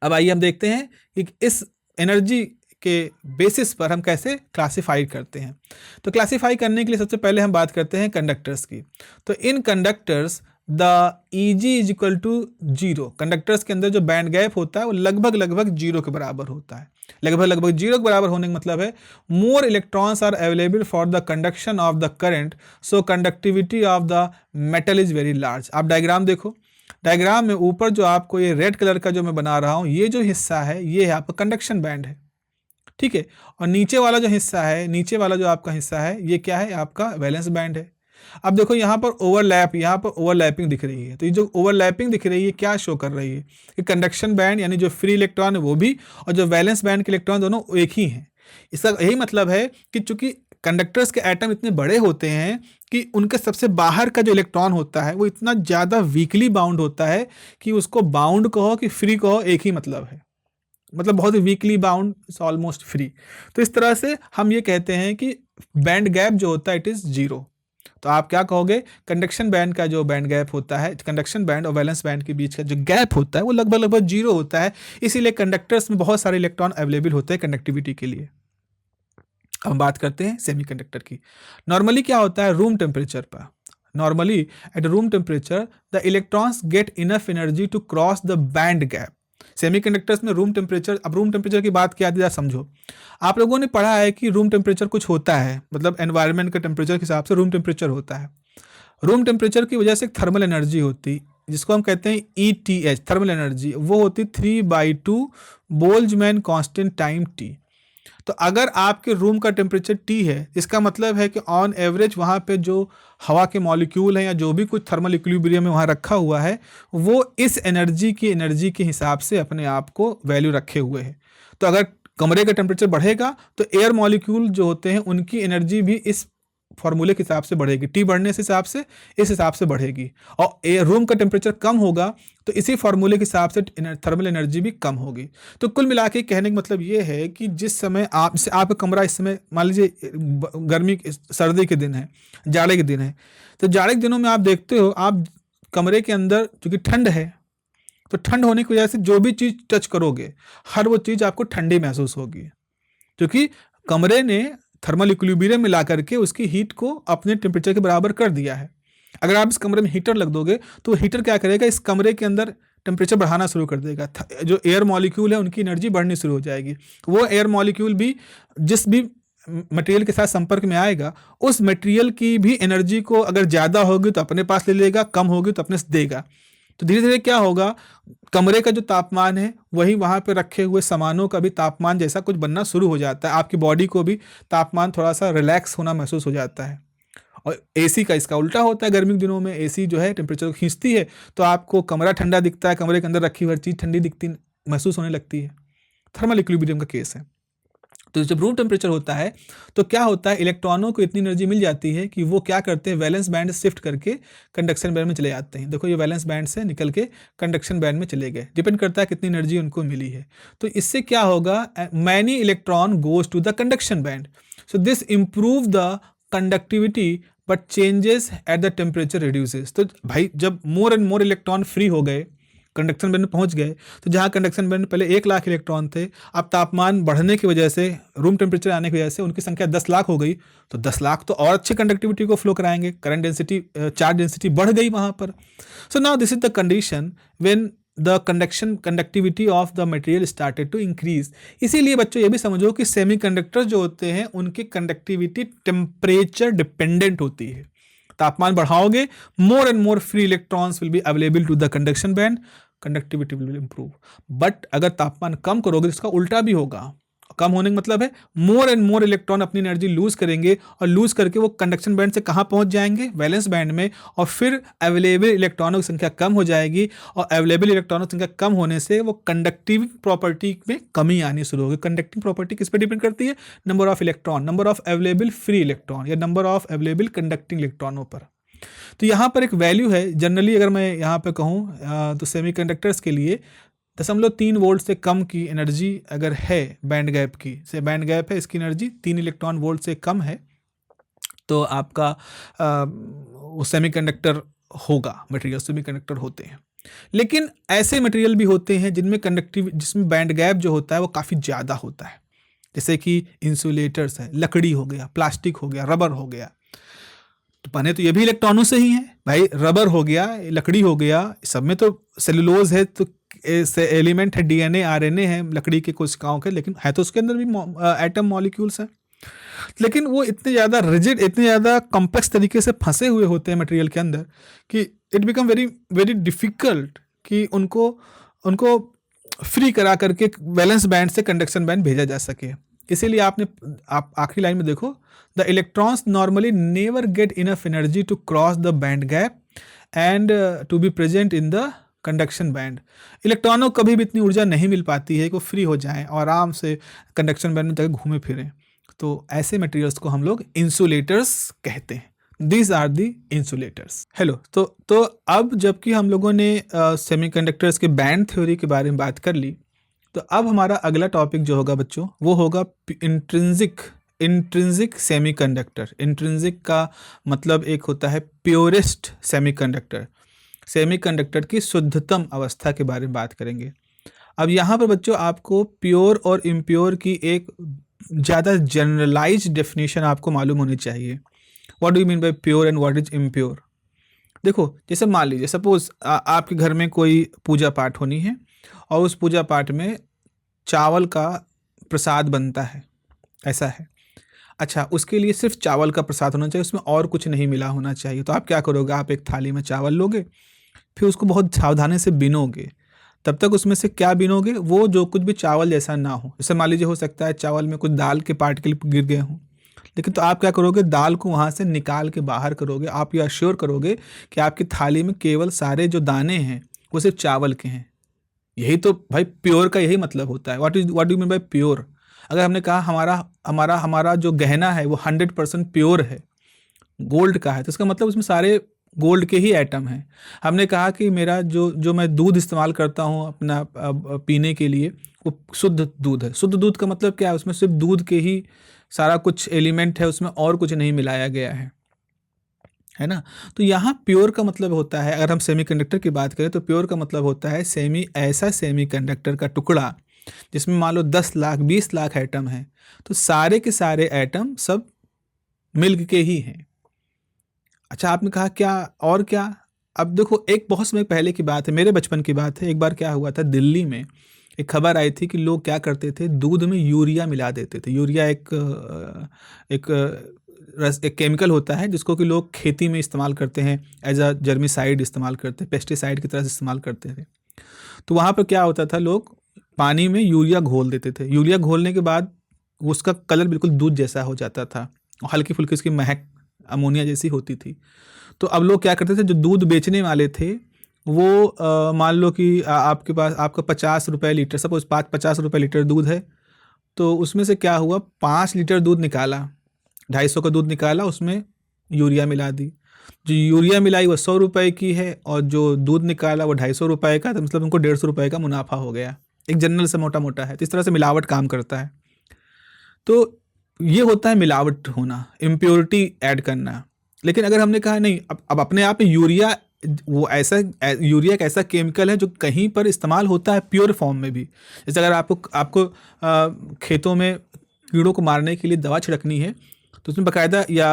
अब आइए हम देखते हैं कि इस एनर्जी के बेसिस पर हम कैसे क्लासिफाई करते हैं। तो क्लासिफाई करने के लिए सबसे पहले हम बात करते हैं कंडक्टर्स की। तो इन conductors the Eg is equal to zero. Conductors के अंदर जो बैंड गैप होता है वो लगभग जीरो के बराबर होता है। लगभग जीरो के बराबर होने का मतलब है more electrons are available for the conduction of the current, so conductivity of the metal is very large. आप डायग्राम देखो, डायग्राम में ऊपर जो आपको ये रेड कलर का जो मैं बना रहा हूँ, ये जो हिस्सा है ये है आपका कंडक्शन बैंड है, ठीक है। और नीचे वाला जो हिस्सा है, नीचे वाला जो आपका हिस्सा है, ये क्या है, आपका वैलेंस बैंड है। अब देखो यहाँ पर ओवरलैप, यहाँ पर ओवरलैपिंग दिख रही है। तो ये जो ओवरलैपिंग दिख रही है क्या शो कर रही है कि कंडक्शन बैंड यानी जो फ्री इलेक्ट्रॉन है वो भी, और जो वैलेंस बैंड के इलेक्ट्रॉन दोनों एक ही हैं। इसका यही मतलब है कि चूंकि कंडक्टर्स के एटम इतने बड़े होते हैं कि उनके सबसे बाहर का जो इलेक्ट्रॉन होता है वो इतना ज़्यादा वीकली बाउंड होता है कि उसको बाउंड कहो कि फ्री कहो एक ही मतलब है, मतलब बहुत ही वीकली बाउंड, ऑलमोस्ट फ्री। तो इस तरह से हम ये कहते हैं कि बैंड गैप जो होता है इट इज़ जीरो। तो आप क्या कहोगे, कंडक्शन बैंड का जो बैंड गैप होता है, कंडक्शन बैंड और वैलेंस बैंड के बीच का जो गैप होता है वो लगभग जीरो होता है। इसीलिए कंडक्टर्स में बहुत सारे इलेक्ट्रॉन अवेलेबल होते हैं कनेक्टिविटी के लिए। अब हम बात करते हैं सेमीकंडक्टर की। नॉर्मली क्या होता है, रूम टेम्परेचर पर, normally at room temperature the electrons get enough energy to cross the band gap. Semiconductors में रूम टेम्परेचर, अब रूम टेम्परेचर की बात किया जरा समझो। आप लोगों ने पढ़ा है कि रूम टेम्परेचर कुछ होता है, मतलब एनवायरनमेंट के टेम्परेचर के हिसाब से रूम टेम्परेचर होता है। रूम टेम्परेचर की वजह से थर्मल एनर्जी होती, जिसको हम कहते हैं ETH, थर्मल एनर्जी, वो होती 3/2 बोल्ट्जमैन कांस्टेंट टाइम T। तो अगर आपके रूम का टेम्परेचर T है, इसका मतलब है कि ऑन एवरेज वहाँ पे जो हवा के मॉलिक्यूल हैं या जो भी कुछ थर्मल इक्विलिब्रियम में वहाँ रखा हुआ है, वो इस एनर्जी के हिसाब से अपने आप को वैल्यू रखे हुए है। तो अगर कमरे का टेम्परेचर बढ़ेगा तो एयर मॉलिक्यूल जो होते हैं उनकी एनर्जी भी इस फॉर्मूले के हिसाब से बढ़ेगी, T बढ़ने से हिसाब से इस हिसाब से बढ़ेगी। और रूम का टेम्परेचर कम होगा तो इसी फॉर्मूले के हिसाब से थर्मल एनर्जी भी कम होगी। तो कुल मिला के कहने का मतलब ये है कि जिस समय आपका कमरा इस समय मान लीजिए गर्मी सर्दी के दिन है, जाड़े के दिन है, तो जाड़े के दिनों में आप देखते हो आप कमरे के अंदर चूँकि ठंड है, तो ठंड होने की वजह से जो भी चीज़ टच करोगे हर वो चीज़ आपको ठंडी महसूस होगी, क्योंकि कमरे ने थर्मल इक्विलिब्रियम में ला करके उसकी हीट को अपने टेम्परेचर के बराबर कर दिया है। अगर आप इस कमरे में हीटर लग दोगे तो हीटर क्या करेगा, इस कमरे के अंदर टेम्परेचर बढ़ाना शुरू कर देगा। जो एयर मॉलिक्यूल है उनकी एनर्जी बढ़नी शुरू हो जाएगी। वो एयर मॉलिक्यूल भी जिस भी मटेरियल के साथ संपर्क में आएगा उस मटेरियल की भी एनर्जी को अगर ज़्यादा होगी तो अपने पास ले लेगा, कम होगी तो अपने से देगा। तो धीरे धीरे क्या होगा, कमरे का जो तापमान है वही वहाँ पे रखे हुए सामानों का भी तापमान जैसा कुछ बनना शुरू हो जाता है। आपकी बॉडी को भी तापमान थोड़ा सा रिलैक्स होना महसूस हो जाता है। और एसी का इसका उल्टा होता है। गर्मी के दिनों में एसी जो है टेम्परेचर को खींचती है तो आपको कमरा ठंडा दिखता है, कमरे के अंदर रखी हुई हर चीज़ ठंडी दिखती महसूस होने लगती है। थर्मल इक्विलिब्रियम का केस है। तो जब रूम टेम्परेचर होता है तो क्या होता है, इलेक्ट्रॉनों को इतनी एनर्जी मिल जाती है कि वो क्या करते हैं, वैलेंस बैंड शिफ्ट करके कंडक्शन बैंड में चले जाते हैं। देखो ये वैलेंस बैंड से निकल के कंडक्शन बैंड में चले गए, डिपेंड करता है कितनी एनर्जी उनको मिली है। तो इससे क्या होगा, many electron goes to the conduction band, so this improve the conductivity but changes at the temperature reduces. तो भाई जब more and more electron free हो गए, कंडक्शन बैंड में पहुंच गए, तो जहां कंडक्शन बैंड में पहले 1 लाख इलेक्ट्रॉन थे, अब तापमान बढ़ने की वजह से, रूम टेम्परेचर आने की वजह से उनकी संख्या 10 लाख हो गई। तो 10 लाख तो और अच्छी कंडक्टिविटी को फ्लो कराएंगे, करंट डेंसिटी, चार्ज डेंसिटी बढ़ गई वहां पर। So now this is the condition when the conductivity of the material started to increase. इसीलिए बच्चों ये भी समझो कि सेमीकंडक्टर जो होते हैं उनकी कंडक्टिविटी टेम्परेचर डिपेंडेंट होती है। तापमान बढ़ाओगे, more and more free electrons will be available to the conduction band, conductivity will improve. But अगर तापमान कम करोगे तो इसका उल्टा भी होगा। कम होने का मतलब है मोर एंड मोर इलेक्ट्रॉन अपनी एनर्जी लूज करेंगे और लूज करके वो कंडक्शन बैंड से कहाँ पहुंच जाएंगे, वैलेंस बैंड में, और फिर अवेलेबल इलेक्ट्रॉनों की संख्या कम हो जाएगी और अवेलेबल इलेक्ट्रॉनों की संख्या कम होने से वो कंडक्टिव प्रॉपर्टी में कमी आनी शुरू होगी। कंडक्टिंग प्रॉपर्टी किस पे डिपेंड करती है, number of electron, number of available free electron या नंबर ऑफ अवेलेबल कंडक्टिंग इलेक्ट्रॉनों पर। तो यहाँ पर एक वैल्यू है, जनरली अगर मैं यहाँ पे कहूँ तो सेमीकंडक्टर्स के लिए 0.3 वोल्ट से कम की एनर्जी अगर है बैंड गैप की, से बैंड गैप है, इसकी एनर्जी 3 इलेक्ट्रॉन वोल्ट से कम है, तो आपका वो सेमीकंडक्टर होगा, मटेरियल सेमीकंडक्टर होते हैं। लेकिन ऐसे मटेरियल भी होते हैं जिसमें बैंड गैप जो होता है वो काफ़ी ज़्यादा होता है, जैसे कि इंसुलेटर्स है, लकड़ी हो गया, प्लास्टिक हो गया, रबर हो गया। तो बने तो ये भी इलेक्ट्रॉनों से ही है भाई, रबर हो गया, लकड़ी हो गया, सब में तो सेलुलोज है, तो एलिमेंट है, डीएनए आरएनए है लकड़ी के कोशिकाओं के, लेकिन है तो उसके अंदर भी एटम मॉलिक्यूल्स हैं। लेकिन वो इतने ज़्यादा रिजिड, इतने ज़्यादा कॉम्प्लेक्स तरीके से फंसे हुए होते हैं मटेरियल के अंदर कि it become very very difficult कि उनको फ्री करा करके वैलेंस बैंड से कंडक्शन बैंड भेजा जा सके। इसीलिए आप आखिरी लाइन में देखो, the electrons normally never get enough energy to cross the band gap and to be present in the conduction band. इलेक्ट्रॉनों को कभी भी इतनी ऊर्जा नहीं मिल पाती है कि वो फ्री हो जाएं और आराम से कंडक्शन बैंड में जाकर घूमे फिरें। तो ऐसे मटेरियल्स को हम लोग इंसुलेटर्स कहते हैं। These are the insulators. Hello, तो अब जबकि हम लोगों ने सेमीकंडक्टर्स के बैंड थ्योरी के बारे में बात कर ली, तो अब हमारा अगला टॉपिक जो होगा बच्चों वो होगा इंट्रिंसिक सेमीकंडक्टर। इंट्रिंसिक का मतलब एक होता है प्योरेस्ट सेमीकंडक्टर। सेमीकंडक्टर की शुद्धतम अवस्था के बारे में बात करेंगे। अब यहाँ पर बच्चों आपको प्योर और इम्प्योर की एक ज़्यादा जनरलाइज्ड डेफिनेशन आपको मालूम होनी चाहिए। What do you mean by pure and what is impure. देखो, जैसे मान लीजिए सपोज आपके घर में कोई पूजा पाठ होनी है और उस पूजा पाठ में चावल का प्रसाद बनता है, ऐसा है। अच्छा, उसके लिए सिर्फ चावल का प्रसाद होना चाहिए, उसमें और कुछ नहीं मिला होना चाहिए। तो आप क्या करोगे, आप एक थाली में चावल लोगे, फिर उसको बहुत सावधानी से बिनोगे। तब तक उसमें से क्या बिनोगे, वो जो कुछ भी चावल जैसा ना हो। जैसे मान लीजिए हो सकता है चावल में कुछ दाल के पार्टिकल गिर गए हों, लेकिन तो आप क्या करोगे, दाल को वहाँ से निकाल के बाहर करोगे। आप ये अश्योर करोगे कि आपकी थाली में केवल सारे जो दाने हैं वो सिर्फ चावल के हैं। यही तो भाई प्योर का यही मतलब होता है। What do mean by pure. अगर हमने कहा हमारा जो गहना है वो 100% प्योर है, गोल्ड का है, तो इसका मतलब उसमें सारे गोल्ड के ही एटम हैं। हमने कहा कि मेरा जो मैं दूध इस्तेमाल करता हूँ अपना पीने के लिए वो शुद्ध दूध है। शुद्ध दूध का मतलब क्या है, उसमें सिर्फ दूध के ही सारा कुछ एलिमेंट है, उसमें और कुछ नहीं मिलाया गया है ना। तो यहाँ प्योर का मतलब होता है, अगर हम सेमीकंडक्टर की बात करें तो प्योर का मतलब होता है ऐसा सेमीकंडक्टर का टुकड़ा जिसमें मान लो 10 लाख 20 लाख एटम हैं, तो सारे के सारे एटम सब मिल्क के ही हैं। अच्छा, आपने कहा क्या और क्या? अब देखो, एक बहुत समय पहले की बात है, मेरे बचपन की बात है। एक बार क्या हुआ था, दिल्ली में एक खबर आई थी कि लोग क्या करते थे, दूध में यूरिया मिला देते थे। यूरिया एक केमिकल होता है जिसको कि लोग खेती में इस्तेमाल करते हैं, एज अ जर्मिसाइड इस्तेमाल करते हैं, पेस्टिसाइड की तरह से इस्तेमाल करते थे। तो वहाँ पर क्या होता था, लोग पानी में यूरिया घोल देते थे। यूरिया घोलने के बाद उसका कलर बिल्कुल दूध जैसा हो जाता था, और हल्की फुल्की उसकी महक अमोनिया जैसी होती थी। तो अब लोग क्या करते थे, जो दूध बेचने वाले थे वो मान लो कि आपके पास आपका 50 रुपये लीटर, सपोज 50 रुपये लीटर दूध है, तो उसमें से क्या हुआ, 5 लीटर दूध निकाला, 250 का दूध निकाला, उसमें यूरिया मिला दी। जो यूरिया मिलाई वो 100 रुपये की है, और जो दूध निकाला वो 250 रुपये का, तो मतलब उनको 150 रुपये का मुनाफा हो गया। एक जनरल से मोटा मोटा है, तो इस तरह से मिलावट काम करता है। तो ये होता है मिलावट होना, इम्प्योरिटी ऐड करना। लेकिन अगर हमने कहा नहीं, अब अपने आप में यूरिया, वो ऐसा यूरिया एक ऐसा केमिकल है जो कहीं पर इस्तेमाल होता है प्योर फॉर्म में भी। जैसे अगर आपको खेतों में कीड़ों को मारने के लिए दवा छिड़कनी है, तो उसमें बाकायदा या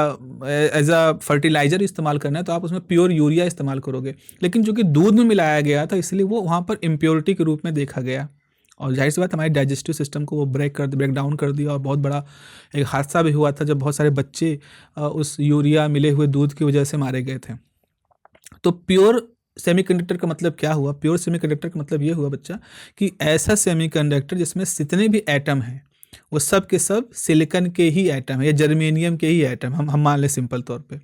एज अ फर्टिलाइज़र इस्तेमाल करना है, तो आप उसमें प्योर यूरिया इस्तेमाल करोगे। लेकिन चूँकि दूध में मिलाया गया था, इसलिए वो वहाँ पर इम्प्योरिटी के रूप में देखा गया, और जाहिर सी बात हमारे डाइजेस्टिव सिस्टम को वो ब्रेक डाउन कर दिया। और बहुत बड़ा एक हादसा भी हुआ था, जब बहुत सारे बच्चे उस यूरिया मिले हुए दूध की वजह से मारे गए थे। तो प्योर सेमीकंडक्टर का मतलब क्या हुआ? प्योर सेमीकंडक्टर का मतलब ये हुआ बच्चा, कि ऐसा सेमीकंडक्टर जिसमें जितने भी एटम हैं वो सब के सब सिलिकॉन के ही एटम है, या जर्मेनियम के ही एटम, हम मान लें सिंपल तौर पे।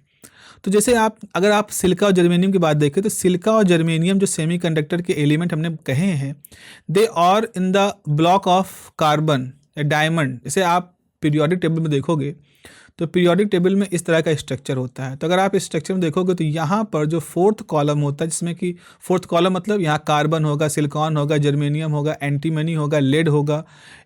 तो जैसे अगर आप सिलिका और जर्मेनियम की बात देखें, तो सिलिका और जर्मेनियम जो सेमीकंडक्टर के एलिमेंट हमने कहे हैं, they are in the block of carbon या डायमंड। जैसे आप पीरियोडिक टेबल में देखोगे, तो पीरियोडिक टेबल में इस तरह का स्ट्रक्चर होता है। तो अगर आप इस स्ट्रक्चर में देखोगे, तो यहाँ पर जो फोर्थ कॉलम होता है, जिसमें कि फोर्थ कॉलम मतलब यहाँ कार्बन होगा, सिलिकॉन होगा, जर्मेनियम होगा, एंटीमनी होगा, लेड होगा,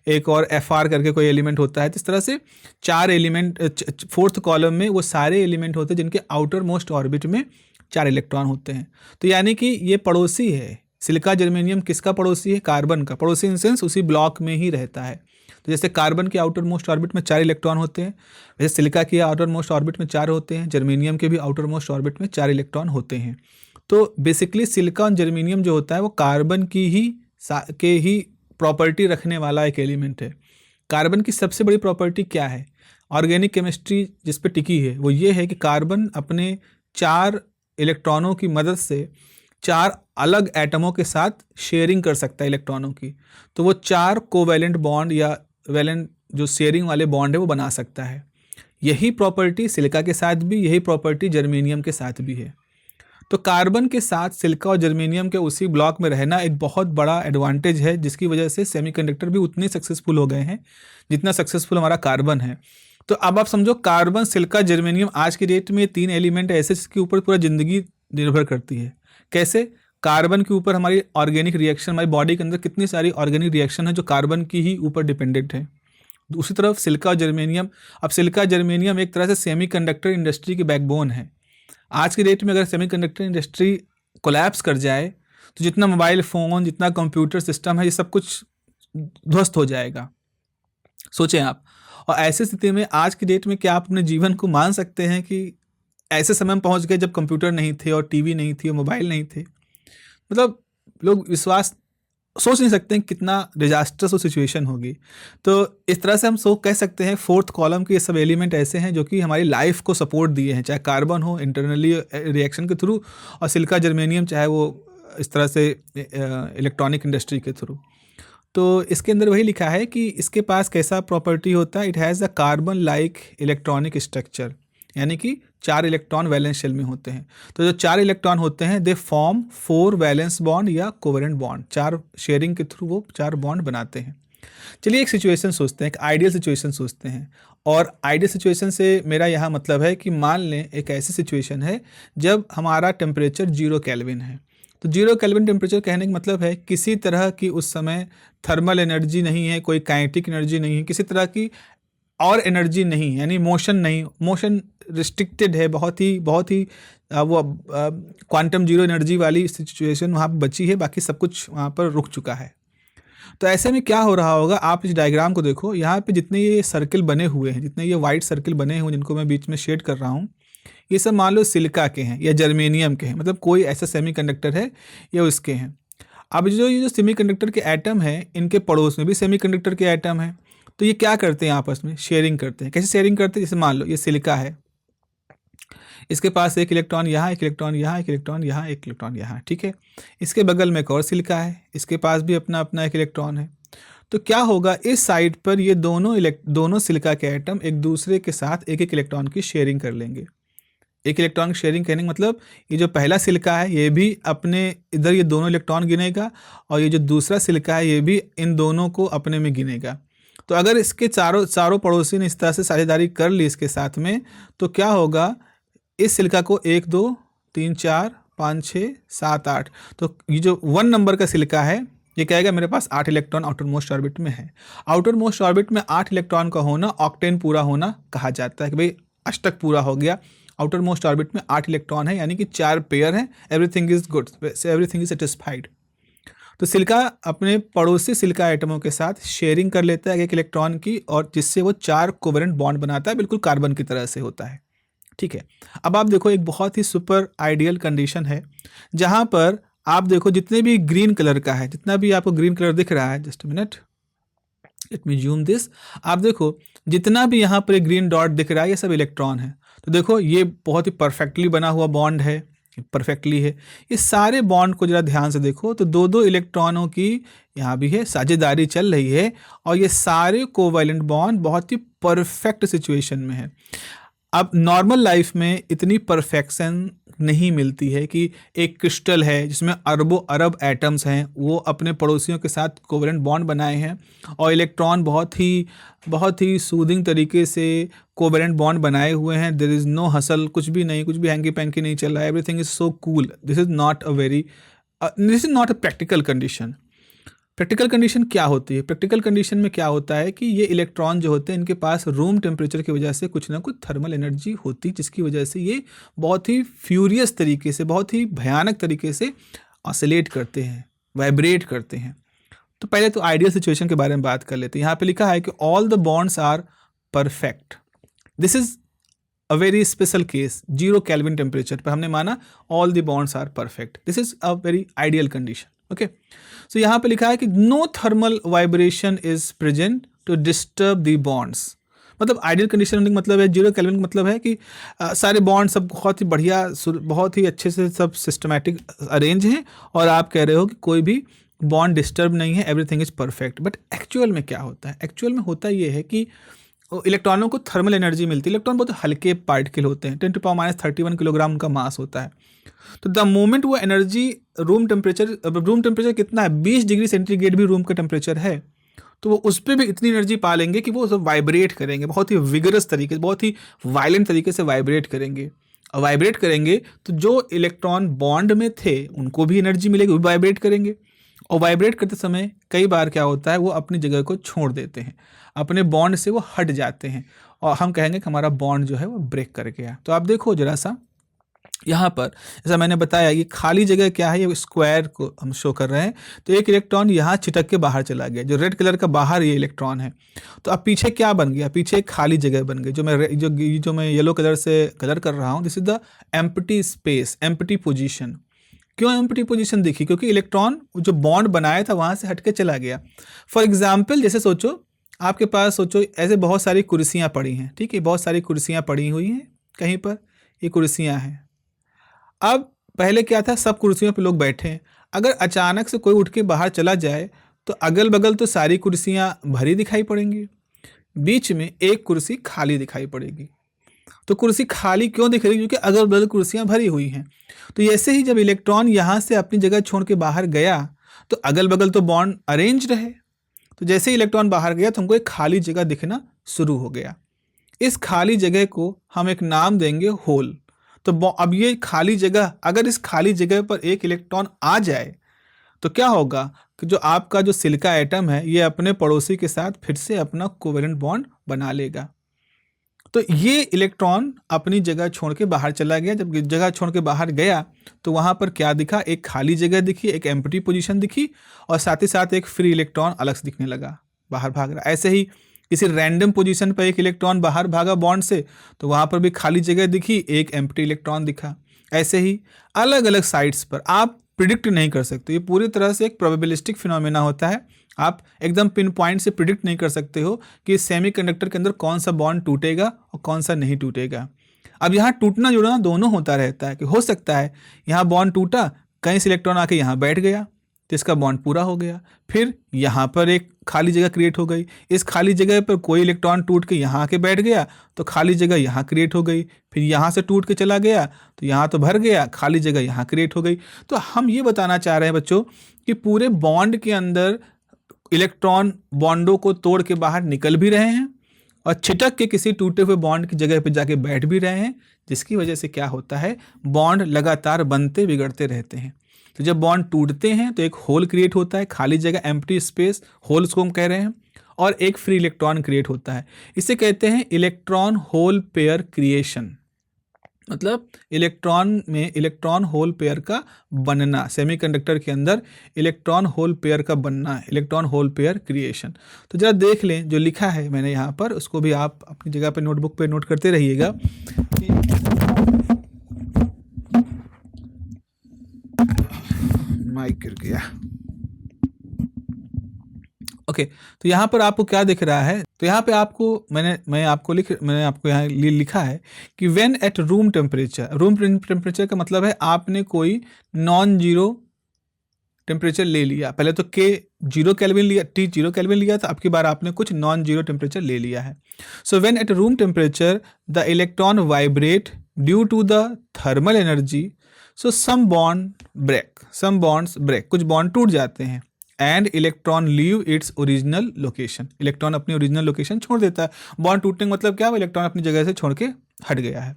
एक और FR करके कोई एलिमेंट होता है। तो इस तरह से 4 एलिमेंट फोर्थ कॉलम में वो सारे एलिमेंट होते हैं जिनके आउटर मोस्ट ऑर्बिट में 4 इलेक्ट्रॉन होते हैं। तो यानी कि ये पड़ोसी है। सिलिका जर्मेनियम किसका पड़ोसी है? कार्बन का पड़ोसी, इन सेंस उसी ब्लॉक में ही रहता है। तो जैसे कार्बन के आउटर मोस्ट ऑर्बिट में 4 इलेक्ट्रॉन होते हैं, वैसे सिलिका के आउटर मोस्ट ऑर्बिट में 4 होते हैं, जर्मेनियम के भी आउटर मोस्ट ऑर्बिट में 4 इलेक्ट्रॉन होते हैं। तो बेसिकली सिलिका और जर्मेनियम जो होता है वो कार्बन की ही प्रॉपर्टी रखने वाला एक एलिमेंट है। कार्बन की सबसे बड़ी प्रॉपर्टी क्या है? ऑर्गेनिक केमिस्ट्री जिस पे टिकी है वो ये है कि कार्बन अपने 4 इलेक्ट्रॉनों की मदद से 4 अलग एटमों के साथ शेयरिंग कर सकता है इलेक्ट्रॉनों की। तो वो 4 कोवैलेंट बॉन्ड या वैलेंट जो शेयरिंग वाले बॉन्ड है वो बना सकता है। यही प्रॉपर्टी सिलिका के साथ भी, यही प्रॉपर्टी जर्मेनियम के साथ भी है। तो कार्बन के साथ सिलिका और जर्मेनियम के उसी ब्लॉक में रहना एक बहुत बड़ा एडवांटेज है, जिसकी वजह से सेमीकंडक्टर भी उतने सक्सेसफुल हो गए हैं जितना सक्सेसफुल हमारा कार्बन है। तो अब आप समझो, कार्बन, सिलिका, जर्मेनियम, आज की डेट में 3 एलिमेंट ऐसे जिसके ऊपर पूरा ज़िंदगी निर्भर करती है। कैसे? कार्बन के ऊपर हमारी ऑर्गेनिक रिएक्शन, हमारी बॉडी के अंदर कितनी सारी ऑर्गेनिक रिएक्शन है जो कार्बन की ही ऊपर डिपेंडेंट है। दूसरी तरफ सिलिका और जर्मेनियम, अब सिलिका जर्मेनियम एक तरह से सेमीकंडक्टर इंडस्ट्री की बैकबोन है। आज की डेट में अगर सेमीकंडक्टर इंडस्ट्री कोलैप्स कर जाए, तो जितना मोबाइल फ़ोन, जितना कंप्यूटर सिस्टम है, ये सब कुछ ध्वस्त हो जाएगा। सोचें आप। और ऐसी स्थिति में आज की डेट में क्या आप अपने जीवन को मान सकते हैं कि ऐसे समय में पहुंच गए जब कंप्यूटर नहीं थे और टीवी नहीं थी और मोबाइल नहीं थे? मतलब लोग सोच नहीं सकते हैं कितना डिजास्टर्स वो सिचुएशन होगी। तो इस तरह से हम कह सकते हैं फोर्थ कॉलम के ये सब एलिमेंट ऐसे हैं जो कि हमारी लाइफ को सपोर्ट दिए हैं, चाहे कार्बन हो इंटरनली रिएक्शन के थ्रू, और सिलिका जर्मेनियम चाहे वो इस तरह से इलेक्ट्रॉनिक इंडस्ट्री के थ्रू। तो इसके अंदर वही लिखा है कि इसके पास कैसा प्रॉपर्टी होता है, it has a carbon like electronic structure, यानी कि 4 इलेक्ट्रॉन वैलेंस शेल में होते हैं। तो जो 4 इलेक्ट्रॉन होते हैं दे फॉर्म 4 वैलेंस बॉन्ड या कोवेलेंट बॉन्ड, 4 शेयरिंग के थ्रू वो 4 बॉन्ड बनाते हैं। चलिए एक सिचुएशन सोचते हैं, एक आइडियल सिचुएशन सोचते हैं। और आइडियल सिचुएशन से मेरा यहाँ मतलब है कि मान लें एक ऐसी सिचुएशन है जब हमारा टेम्परेचर 0 केल्विन है। तो 0 केल्विन टेम्परेचर कहने का मतलब है किसी तरह की उस समय थर्मल एनर्जी नहीं है, कोई काइनेटिक एनर्जी नहीं है, किसी तरह की और एनर्जी नहीं, यानी मोशन नहीं, मोशन रिस्ट्रिक्टेड है, बहुत ही वो क्वांटम जीरो एनर्जी वाली सिचुएशन वहाँ पर बची है, बाकी सब कुछ वहाँ पर रुक चुका है। तो ऐसे में क्या हो रहा होगा, आप इस डायग्राम को देखो, यहाँ पे जितने ये सर्किल बने हुए हैं, जितने ये वाइट सर्किल बने हुए हैं जिनको मैं बीच में शेड कर रहा हूँ, ये सब मान लो सिलिका के हैं या जर्मेनियम के हैं, मतलब कोई ऐसा सेमीकंडक्टर है या उसके हैं। अब ये जो सेमीकंडक्टर के एटम हैं, इनके पड़ोस में भी सेमीकंडक्टर के एटम हैं, तो ये क्या करते हैं, आपस में शेयरिंग करते हैं। कैसे शेयरिंग करते हैं, जैसे मान लो ये सिलिका है, इसके पास एक इलेक्ट्रॉन यहाँ, एक इलेक्ट्रॉन यहाँ, एक इलेक्ट्रॉन यहाँ, एक इलेक्ट्रॉन यहाँ, ठीक है। इसके बगल में एक और सिलिका है, इसके पास भी अपना अपना एक इलेक्ट्रॉन है। तो क्या होगा, इस साइड पर ये दोनों सिलिका के एटम एक दूसरे के साथ एक एक इलेक्ट्रॉन की शेयरिंग कर लेंगे। एक इलेक्ट्रॉन की शेयरिंग करने का मतलब, ये जो पहला सिलिका है ये भी अपने इधर ये दोनों इलेक्ट्रॉन गिनेगा, और ये जो दूसरा सिलिका है ये भी इन दोनों को अपने में गिनेगा। तो अगर इसके चारों पड़ोसी ने इस तरह से साझेदारी कर ली इसके साथ में, तो क्या होगा, इस सिलिका को 1 2 3 4 5 6 7 8, तो ये जो 1 नंबर का सिलिका है ये कहेगा मेरे पास 8 इलेक्ट्रॉन आउटर मोस्ट ऑर्बिट में है। आउटर मोस्ट ऑर्बिट में 8 इलेक्ट्रॉन का होना ऑक्टेन पूरा होना कहा जाता है, कि भाई अष्टक पूरा हो गया। आउटर मोस्ट ऑर्बिट में 8 इलेक्ट्रॉन है, यानी कि 4 पेयर हैं, everything is good, everything is satisfied. तो सिलिका अपने पड़ोसी सिलिका आइटमों के साथ शेयरिंग कर लेता है एक इलेक्ट्रॉन की, और जिससे वो 4 कोवेलेंट बॉन्ड बनाता है, बिल्कुल कार्बन की तरह से होता है, ठीक है। अब आप देखो, एक बहुत ही सुपर आइडियल कंडीशन है, जहां पर आप देखो जितने भी ग्रीन कलर का है, जितना भी आपको ग्रीन कलर दिख रहा है, just minute, let me zoom this, आप देखो जितना भी यहाँ पर ग्रीन डॉट दिख रहा है ये सब इलेक्ट्रॉन है। तो देखो ये बहुत ही परफेक्टली बना हुआ बॉन्ड है, परफेक्टली है। ये सारे बॉन्ड को जरा ध्यान से देखो, तो दो दो इलेक्ट्रॉनों की यहाँ भी है, साझेदारी चल रही है, और ये सारे कोवैलेंट बॉन्ड बहुत ही परफेक्ट सिचुएशन में है। अब नॉर्मल लाइफ में इतनी परफेक्शन नहीं मिलती है कि एक क्रिस्टल है जिसमें अरबों अरब एटम्स हैं, वो अपने पड़ोसियों के साथ कोवेलेंट बॉन्ड बनाए हैं, और इलेक्ट्रॉन बहुत ही सूदिंग तरीके से कोवेलेंट बॉन्ड बनाए हुए हैं। देयर इज़ नो हसल, कुछ भी नहीं, कुछ भी हैंकी पैंकी नहीं चल रहा है, everything is so cool. This is not a practical condition. Practical condition क्या होती है, प्रैक्टिकल कंडीशन में क्या होता है कि ये इलेक्ट्रॉन जो होते हैं इनके पास रूम टेम्परेचर की वजह से कुछ ना कुछ थर्मल एनर्जी होती है, जिसकी वजह से ये बहुत ही फ्यूरियस तरीके से, बहुत ही भयानक तरीके से ऑसिलेट करते हैं, वाइब्रेट करते हैं। तो पहले तो आइडियल सिचुएशन के बारे में बात कर लेते हैं। यहाँ पे लिखा है कि all the bonds are perfect. This is a very special case, 0 kelvin temperature पर हमने माना all the bonds are perfect. This is a very ideal condition, okay. So यहाँ पे लिखा है कि no thermal vibration is present to disturb the bonds. मतलब आइडियल कंडीशन होने का मतलब है, 0 केल्विन का मतलब है कि सारे बॉन्ड सब बहुत ही बढ़िया, बहुत ही अच्छे से सब सिस्टमैटिक अरेंज हैं, और आप कह रहे हो कि कोई भी बॉन्ड डिस्टर्ब नहीं है, everything is perfect. But actual में क्या होता है, एक्चुअल में होता ये है कि इलेक्ट्रॉनों को थर्मल एनर्जी मिलती है। इलेक्ट्रॉन बहुत हल्के पार्टिकल होते हैं, 10⁻³ किलोग्राम उनका मास होता है। तो द मोमेंट वो एनर्जी रूम टेम्परेचर कितना है, 20 डिग्री सेंटीग्रेड भी रूम का टेम्परेचर है, तो वो उस पर भी इतनी एनर्जी पा लेंगे कि वो सब वाइब्रेट करेंगे, बहुत ही विगरस तरीके से, बहुत ही वायलेंट तरीके से वाइब्रेट करेंगे। और वाइब्रेट करेंगे तो जो इलेक्ट्रॉन बॉन्ड में थे उनको भी एनर्जी मिलेगी, वो भी वाइब्रेट करेंगे। और वाइब्रेट करते समय कई बार क्या होता है, वो अपनी जगह को छोड़ देते हैं, अपने बॉन्ड से वो हट जाते हैं, और हम कहेंगे कि हमारा बॉन्ड जो है वो ब्रेक कर गया। तो आप देखो जरा सा यहाँ पर, जैसा मैंने बताया, ये खाली जगह क्या है, ये स्क्वायर को हम शो कर रहे हैं। तो एक इलेक्ट्रॉन यहाँ छिटक के बाहर चला गया, जो रेड कलर का बाहर ये इलेक्ट्रॉन है। तो अब पीछे क्या बन गया, पीछे एक खाली जगह बन गई, जो मैं येलो कलर से कलर कर रहा हूँ। This is the empty space, empty position. क्यों एम्प्टी पोजीशन दिखी, क्योंकि इलेक्ट्रॉन जो बॉन्ड बनाया था वहाँ से हटके चला गया। फॉर एग्जाम्पल, जैसे सोचो आपके पास, सोचो ऐसे बहुत सारी कुर्सियाँ पड़ी हैं, ठीक है, बहुत सारी कुर्सियाँ पड़ी हुई हैं कहीं पर, ये कुर्सियाँ हैं। अब पहले क्या था, सब कुर्सियों पे लोग बैठे हैं, अगर अचानक से कोई उठ के बाहर चला जाए तो अगल बगल तो सारी कुर्सियां भरी दिखाई पड़ेंगी, बीच में एक कुर्सी खाली दिखाई पड़ेगी। तो कुर्सी खाली क्यों दिख रही है, क्योंकि अगल बगल कुर्सियां भरी हुई हैं। तो ऐसे ही जब इलेक्ट्रॉन यहाँ से अपनी जगह छोड़ के बाहर गया तो अगल बगल तो बॉन्ड अरेंज रहे, तो जैसे ही इलेक्ट्रॉन बाहर गया तो हमको एक खाली जगह दिखना शुरू हो गया। इस खाली जगह को हम एक नाम देंगे होल। तो अब ये खाली जगह, अगर इस खाली जगह पर एक इलेक्ट्रॉन आ जाए तो क्या होगा कि जो आपका जो सिलिका एटम है ये अपने पड़ोसी के साथ फिर से अपना कोवेलेंट बॉन्ड बना लेगा। तो ये इलेक्ट्रॉन अपनी जगह छोड़ के बाहर चला गया। जब जगह छोड़ के बाहर गया तो वहाँ पर क्या दिखा, एक खाली जगह दिखी, एक एम्प्टी पोजीशन दिखी, और साथ ही साथ एक फ्री इलेक्ट्रॉन अलग से दिखने लगा, बाहर भाग रहा। ऐसे ही किसी रैंडम पोजीशन पर एक इलेक्ट्रॉन बाहर भागा बॉन्ड से, तो वहाँ पर भी खाली जगह दिखी, एक एम्प्टी इलेक्ट्रॉन दिखा। ऐसे ही अलग अलग साइट्स पर आप प्रिडिक्ट नहीं कर सकते, ये पूरी तरह से एक प्रोबेबिलिस्टिक फिनोमेना होता है। आप एकदम पिन पॉइंट से प्रिडिक्ट नहीं कर सकते हो कि सेमीकंडक्टर के अंदर कौन सा बॉन्ड टूटेगा और कौन सा नहीं टूटेगा। अब यहाँ टूटना जुड़ना दोनों होता रहता है कि हो सकता है यहाँ बॉन्ड टूटा, कहीं से इलेक्ट्रॉन आके यहाँ बैठ गया तो इसका बॉन्ड पूरा हो गया, फिर यहाँ पर एक खाली जगह क्रिएट हो गई, इस खाली जगह पर कोई इलेक्ट्रॉन टूट के यहाँ आके बैठ गया तो खाली जगह यहाँ क्रिएट हो गई, फिर यहाँ से टूट के चला गया तो यहाँ तो भर गया, खाली जगह यहाँ क्रिएट हो गई। तो हम ये बताना चाह रहे हैं बच्चों कि पूरे बॉन्ड के अंदर इलेक्ट्रॉन बॉन्डों को तोड़ के बाहर निकल भी रहे हैं और छिटक के किसी टूटे हुए बॉन्ड की जगह पर जाके बैठ भी रहे हैं, जिसकी वजह से क्या होता है, बॉन्ड लगातार बनते बिगड़ते रहते हैं। तो जब बॉन्ड टूटते हैं तो एक होल क्रिएट होता है, खाली जगह एम्प्टी स्पेस, होल्स को हम कह रहे हैं, और एक फ्री इलेक्ट्रॉन क्रिएट होता है। इसे कहते हैं इलेक्ट्रॉन होल पेयर क्रिएशन। मतलब इलेक्ट्रॉन में इलेक्ट्रॉन होल पेयर का बनना, सेमीकंडक्टर के अंदर इलेक्ट्रॉन होल पेयर का बनना, इलेक्ट्रॉन होल पेयर क्रिएशन। तो जरा देख लें जो लिखा है मैंने यहाँ पर, उसको भी आप अपनी जगह पर नोटबुक पे नोट करते रहिएगा कि माइक गिर गया। ओके, तो यहाँ पर आपको क्या दिख रहा है, तो यहाँ पे आपको मैंने आपको यहाँ लिखा है कि व्हेन एट रूम टेम्परेचर का मतलब है आपने कोई नॉन जीरो टेम्परेचर ले लिया। पहले तो के 0 केल्विन लिया, टी 0 केल्विन लिया था, अब की बार आपने कुछ नॉन जीरो टेम्परेचर ले लिया है। So when at room temperature the electron vibrate due to the thermal energy, so some bonds break, कुछ बॉन्ड टूट जाते हैं, and electron leave its original location, electron अपनी ओरिजिनल लोकेशन छोड़ देता है। बॉन्ड टूटने का मतलब क्या है, इलेक्ट्रॉन अपनी जगह से छोड़ के हट गया है।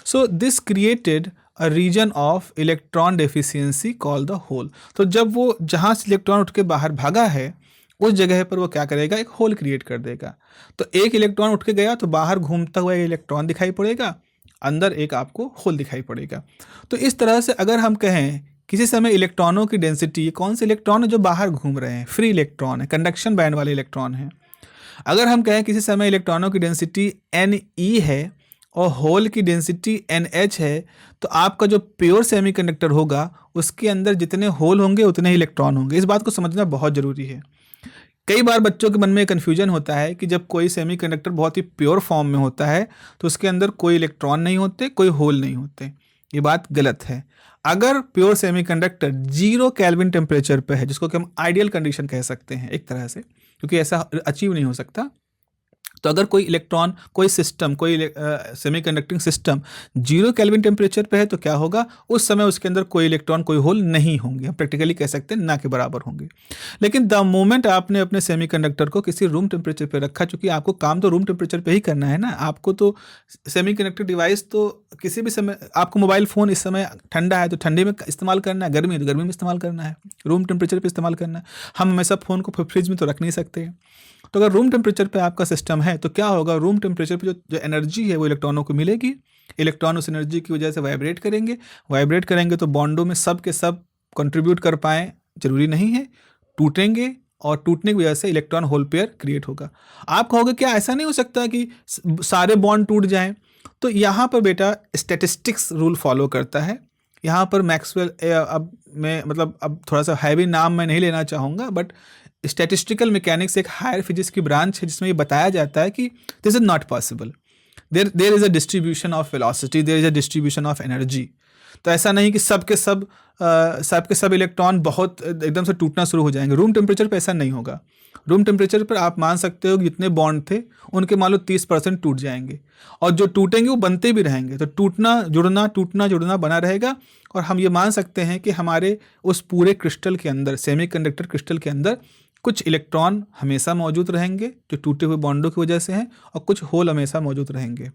So this created a region of electron deficiency called the hole. तो जब वो जहाँ से इलेक्ट्रॉन उठ के बाहर भागा है उस जगह पर वो क्या करेगा, एक होल क्रिएट कर देगा। तो एक इलेक्ट्रॉन उठ के गया तो बाहर घूमता हुआ इलेक्ट्रॉन दिखाई पड़ेगा, अंदर एक आपको होल दिखाई पड़ेगा। तो इस तरह से अगर हम कहें किसी समय इलेक्ट्रॉनों की डेंसिटी, कौन से इलेक्ट्रॉन है जो बाहर घूम रहे हैं, फ्री इलेक्ट्रॉन है, कंडक्शन बैंड वाले इलेक्ट्रॉन है। अगर हम कहें किसी समय इलेक्ट्रॉनों की डेंसिटी Ne है और होल की डेंसिटी NH है, तो आपका जो प्योर सेमीकंडक्टर होगा उसके अंदर जितने होल होंगे उतने ही इलेक्ट्रॉन होंगे। इस बात को समझना बहुत ज़रूरी है। कई बार बच्चों के मन में कन्फ्यूजन होता है कि जब कोई सेमीकंडक्टर बहुत ही प्योर फॉर्म में होता है तो उसके अंदर कोई इलेक्ट्रॉन नहीं होते, कोई होल नहीं होते। ये बात गलत है। अगर प्योर सेमीकंडक्टर 0 केल्विन टेम्परेचर पे है, जिसको कि हम आइडियल कंडीशन कह सकते हैं एक तरह से, क्योंकि ऐसा अचीव नहीं हो सकता, तो अगर कोई इलेक्ट्रॉन, कोई सिस्टम, कोई सेमीकंडक्टिंग सिस्टम 0 केल्विन टेम्परेचर पे है तो क्या होगा, उस समय उसके अंदर कोई इलेक्ट्रॉन, कोई होल नहीं होंगे। हम प्रैक्टिकली कह सकते हैं ना के बराबर होंगे। लेकिन द मोमेंट आपने अपने सेमीकंडक्टर को किसी रूम टेम्परेचर पे रखा, चूंकि आपको काम तो रूम टेम्परेचर पे ही करना है ना, आपको तो सेमीकंडक्टर डिवाइस तो किसी भी समय, आपको मोबाइल फ़ोन इस समय ठंडा है तो ठंडे में इस्तेमाल करना है, गर्मी है तो गर्मी में इस्तेमाल करना है, रूम टेम्परेचर पर इस्तेमाल करना है। हम हमेशा फ़ोन को फ्रिज में तो रख नहीं सकते। तो अगर रूम टेम्परेचर पे आपका सिस्टम है तो क्या होगा, रूम टेम्परेचर पे जो एनर्जी है वो इलेक्ट्रॉनों को मिलेगी। इलेक्ट्रॉन उस एनर्जी की वजह से वाइब्रेट करेंगे तो बॉन्डों में सब के सब कंट्रीब्यूट कर पाएँ, जरूरी नहीं है, टूटेंगे और टूटने की वजह से इलेक्ट्रॉन होल पेयर क्रिएट होगा। आप कहोगे क्या ऐसा नहीं हो सकता कि सारे बॉन्ड टूट जाएं? तो यहाँ पर बेटा स्टैटिस्टिक्स रूल फॉलो करता है। यहाँ पर मैक्सवेल, अब थोड़ा सा हैवी नाम मैं नहीं लेना चाहूँगा, बट स्टैटिस्टिकल मैकेनिक्स एक हायर फिजिक्स की ब्रांच है जिसमें ये बताया जाता है कि this is not possible, there is a distribution of velocity, there is a distribution of energy. तो ऐसा नहीं कि सब के सब इलेक्ट्रॉन बहुत एकदम से टूटना शुरू हो जाएंगे। रूम टेम्परेचर पे ऐसा नहीं होगा। रूम टेम्परेचर पर आप मान सकते हो कि जितने बॉन्ड थे उनके मान लो 30% टूट जाएंगे, और जो टूटेंगे वो बनते भी रहेंगे। तो टूटना जुड़ना बना रहेगा। और हम ये मान सकते हैं कि हमारे उस पूरे क्रिस्टल के अंदर, सेमीकंडक्टर क्रिस्टल के अंदर, कुछ इलेक्ट्रॉन हमेशा मौजूद रहेंगे जो टूटे हुए बॉन्डों की वजह से हैं, और कुछ होल हमेशा मौजूद रहेंगे।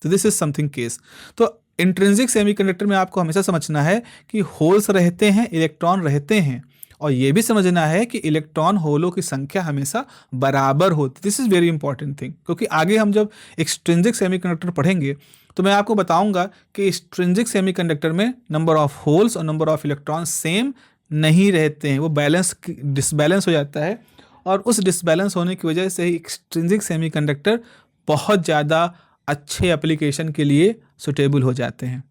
तो दिस इज समथिंग केस। तो इंट्रिंसिक सेमीकंडक्टर में आपको हमेशा समझना है कि होल्स रहते हैं, इलेक्ट्रॉन रहते हैं, और ये भी समझना है कि इलेक्ट्रॉन होलों की संख्या हमेशा बराबर होती है। This is very important thing, क्योंकि आगे हम जब एक्सट्रिंसिक सेमीकंडक्टर पढ़ेंगे तो मैं आपको बताऊंगा कि एक्सट्रिंसिक सेमीकंडक्टर में नंबर ऑफ होल्स और नंबर ऑफ इलेक्ट्रॉन सेम नहीं रहते हैं, वो डिसबैलेंस हो जाता है, और उस डिसबैलेंस होने की वजह से ही एक्सट्रिंसिक सेमीकंडक्टर बहुत ज़्यादा अच्छे एप्लीकेशन के लिए सुटेबल हो जाते हैं।